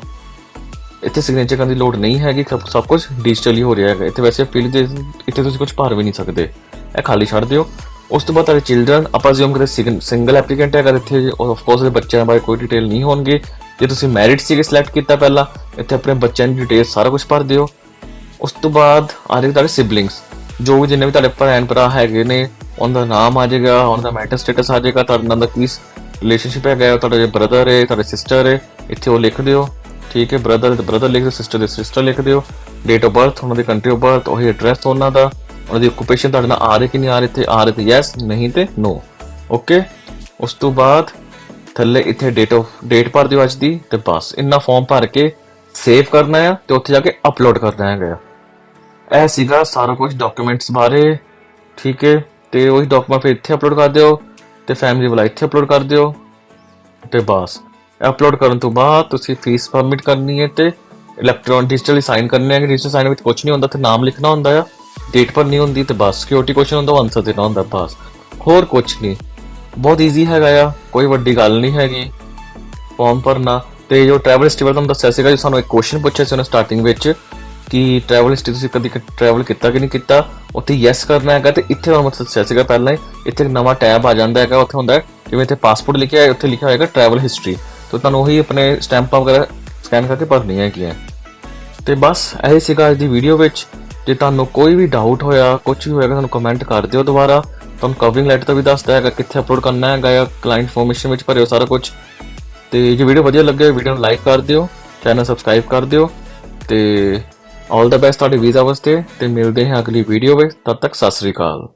ਇੱਥੇ ਸਿਗਨੇਚਰ ਕਰਨ ਦੀ ਲੋੜ ਨਹੀਂ ਹੈਗੀ, ਸਭ ਕੁਝ ਡਿਜੀਟਲੀ ਹੋ ਰਿਹਾ ਹੈਗਾ। ਇੱਥੇ ਵੈਸੇ ਫਿਲ ਦੇ ਇੱਥੇ ਤੁਸੀਂ ਕੁਝ ਭਰ ਵੀ ਨਹੀਂ ਸਕਦੇ, ਇਹ ਖਾਲੀ ਛੱਡ ਦਿਓ। ਉਸ ਤੋਂ ਬਾਅਦ ਤੁਹਾਡੇ ਚਿਲਡਰਨ, ਆਪਾਂ ਜ਼ਿਊਮ ਕਰਦੇ ਸਿੰਗਲ ਐਪਲੀਕੈਂਟ ਹੈਗਾ, ਇੱਥੇ ਆਫ ਕੋਰਸ ਦੇ ਬੱਚਿਆਂ ਬਾਰੇ ਕੋਈ ਡਿਟੇਲ ਨਹੀਂ ਹੋਣਗੇ। ਜੇ ਤੁਸੀਂ ਮੈਰਿਡ ਸੀਗੇ ਸਿਲੈਕਟ ਕੀਤਾ ਪਹਿਲਾਂ, ਇੱਥੇ ਆਪਣੇ ਬੱਚਿਆਂ ਦੀ ਡਿਟੇਲ ਸਾਰਾ ਕੁਝ ਭਰ ਦਿਓ। ਉਸ ਤੋਂ ਬਾਅਦ ਆ ਜਾਏਗਾ ਤੁਹਾਡੇ ਸਿਬਲਿੰਗਸ, ਜੋ ਵੀ ਜਿੰਨੇ ਵੀ ਤੁਹਾਡੇ ਭੈਣ ਭਰਾ ਹੈਗੇ ਨੇ ਉਹਨਾਂ ਦਾ ਨਾਮ ਆ ਜਾਏਗਾ, ਉਹਨਾਂ ਦਾ ਮੈਰਿਟਲ ਸਟੇਟਸ ਆ ਜਾਏਗਾ, ਤੁਹਾਡੇ ਨਾਲ ਦਾ ਕੀ ਰਿਲੇਸ਼ਨਸ਼ਿਪ ਹੈਗਾ, ਤੁਹਾਡਾ ਬ੍ਰਦਰ ਹੈ, ਤੁਹਾਡੇ ਸਿਸਟਰ ਹੈ, ਇੱਥੇ ਉਹ ਲਿਖ ਦਿਓ। ਠੀਕ ਹੈ, ਬ੍ਰਦਰ ਲਿਖ ਦਿਓ, ਸਿਸਟਰ ਦੇ ਸਿਸਟਰ ਲਿਖ ਦਿਓ। ਡੇਟ ਆਫ ਬਰਥ, ਉਹਨਾਂ ਦੀ ਕੰਟਰੀ ਆਫ ਬਰਥ, ਉਹੀ ਐਡਰੈਸ ਉਹਨਾਂ ਦਾ, ਉਹਨਾਂ ਦੀ ਓਕੂਪੇਸ਼ਨ ਤੁਹਾਡੇ ਨਾਲ ਆ ਰਹੀ ਕਿ ਨਹੀਂ ਆ ਰਹੀ, ਇੱਥੇ ਆ ਰਹੀ ਤੇ ਯੈਸ, ਨਹੀਂ ਤੇ ਨੋ। ਓਕੇ। ਉਸ ਤੋਂ ਬਾਅਦ ਥੱਲੇ ਇੱਥੇ ਡੇਟ ਭਰ ਦਿਓ ਅੱਜ ਦੀ, ਤੇ ਬਸ ਇੰਨਾ ਫਾਰਮ ਭਰ ਕੇ ਸੇਵ ਕਰਨਾ ਹੈ ਤੇ ਉੱਥੇ ਜਾ ਕੇ ਅਪਲੋਡ ਕਰਨਾ ਹੈਗਾ। ਇਹ ਸੀਗਾ ਸਾਰਾ ਕੁਝ ਡਾਕੂਮੈਂਟਸ ਬਾਰੇ। ਠੀਕ ਹੈ। ਤੇ ਉਹੀ ਡਾਕੂਮੈਂਟ ਫਿਰ ਇੱਥੇ ਅਪਲੋਡ ਕਰ ਦਿਓ, ਤੇ ਫੈਮਿਲੀ ਵਾਲਾ ਇੱਥੇ ਅਪਲੋਡ ਕਰ ਦਿਓ, ਤੇ ਬਸ ਅਪਲੋਡ ਕਰਨ ਤੋਂ ਬਾਅਦ ਤੁਸੀਂ ਫੀਸ ਸਬਮਿਟ ਕਰਨੀ ਹੈ ਤੇ ਇਲੈਕਟ੍ਰੋਨਿਕ ਡਿਜੀਟਲੀ ਸਾਈਨ ਕਰਨੇ ਹੈ। ਡਿਜੀਟਲ ਸਾਈਨ ਵਿੱਚ ਕੁਝ ਨਹੀਂ ਹੁੰਦਾ, ਤੇ ਨਾਮ ਲਿਖਣਾ ਹੁੰਦਾ ਆ, ਡੇਟ ਭਰਨੀ ਹੁੰਦੀ, ਤੇ ਬਸ ਸਿਕਿਉਰਿਟੀ ਕੁਐਸਚਨ ਹੁੰਦਾ, ਆਨਸਰ ਦੇਣਾ ਹੁੰਦਾ, ਬਸ ਹੋਰ ਕੁਝ ਨਹੀਂ। ਬਹੁਤ ਈਜ਼ੀ ਹੈਗਾ ਆ, ਕੋਈ ਵੱਡੀ ਗੱਲ ਨਹੀਂ ਹੈਗੀ ਫਾਰਮ ਭਰਨਾ। ਤੇ ਜੋ ਟਰੈਵਲ ਹਿਸਟਰੀ ਬਾਰੇ ਤੁਹਾਨੂੰ ਦੱਸਿਆ ਸੀਗਾ, ਜੋ ਸਾਨੂੰ ਇੱਕ ਕੁਐਸਚਨ ਪੁੱਛਿਆ ਸੀ ਉਹਨੇ ਸਟਾਰਟਿੰਗ ਵਿੱਚ ਕਿ ਟਰੈਵਲ ਹਿਸਟਰੀ ਤੁਸੀਂ ਕਦੀ ਟਰੈਵਲ ਕੀਤਾ ਕਿ ਨਹੀਂ ਕੀਤਾ, ਉੱਥੇ ਯੈਸ ਕਰਨਾ ਹੈਗਾ। ਤੇ ਇੱਥੇ ਤੁਹਾਨੂੰ ਮੈਂ ਦੱਸਿਆ ਸੀਗਾ ਪਹਿਲਾਂ ਹੀ, ਇੱਥੇ ਇੱਕ ਨਵਾਂ ਟੈਬ ਆ ਜਾਂਦਾ ਹੈਗਾ, ਉੱਥੇ ਹੁੰਦਾ ਜਿਵੇਂ ਇੱਥੇ ਪਾਸਪੋਰਟ ਲਿਖਿਆ ਹੈ, ਉੱਥੇ ਲਿਖਿਆ ਹੋਏਗਾ ਟਰੈਵਲ ਹਿਸਟਰੀ, ਤੇ ਤੁਹਾਨੂੰ ਉਹੀ ਆਪਣੇ ਸਟੈਂਪਾਂ ਵਗੈਰਾ ਸਕੈਨ ਕਰਕੇ ਭਰਨੀ ਹੈਗੀਆਂ। ਤੇ ਬਸ ਇਹ ਸੀਗਾ ਅੱਜ ਦੀ ਵੀਡੀਓ ਵਿੱਚ। ਜੇ ਤੁਹਾਨੂੰ ਕੋਈ ਵੀ ਡਾਊਟ ਹੋਇਆ, ਕੁਝ ਵੀ ਹੋਏਗਾ, ਤੁਹਾਨੂੰ ਕਮੈਂਟ ਕਰ ਦਿਓ ਦੁਬਾਰਾ। ਤੁਹਾਨੂੰ ਕਵਰਿੰਗ ਲੈਟਰ ਤੋਂ ਵੀ ਦੱਸਦਾ ਹੈਗਾ ਕਿੱਥੇ ਅਪਲੋਡ ਕਰਨਾ ਹੈਗਾ, ਜਾਂ ਕਲਾਇੰਟ ਇਨਫੋਰਮੇਸ਼ਨ ਵਿੱਚ ਭਰਿਓ ਸਾਰਾ ਕੁਝ। ਤੇ ਜੇ ਵੀਡੀਓ ਵਧੀਆ ਲੱਗੇ ਵੀਡੀਓ ਨੂੰ ਲਾਈਕ ਕਰ ਦਿਓ, ਚੈਨਲ ਸਬਸਕ੍ਰਾਈਬ ਕਰ ਦਿਓ ਤੇ ਆਲ ਦਾ ਬੈਸਟ ਤੁਹਾਡੇ ਵੀਜ਼ਾ ਵਾਸਤੇ। ਤੇ ਮਿਲਦੇ ਹਾਂ ਅਗਲੀ ਵੀਡੀਓ ਵਿੱਚ, ਤਦ ਤੱਕ ਸਤਿ ਸ੍ਰੀ ਅਕਾਲ।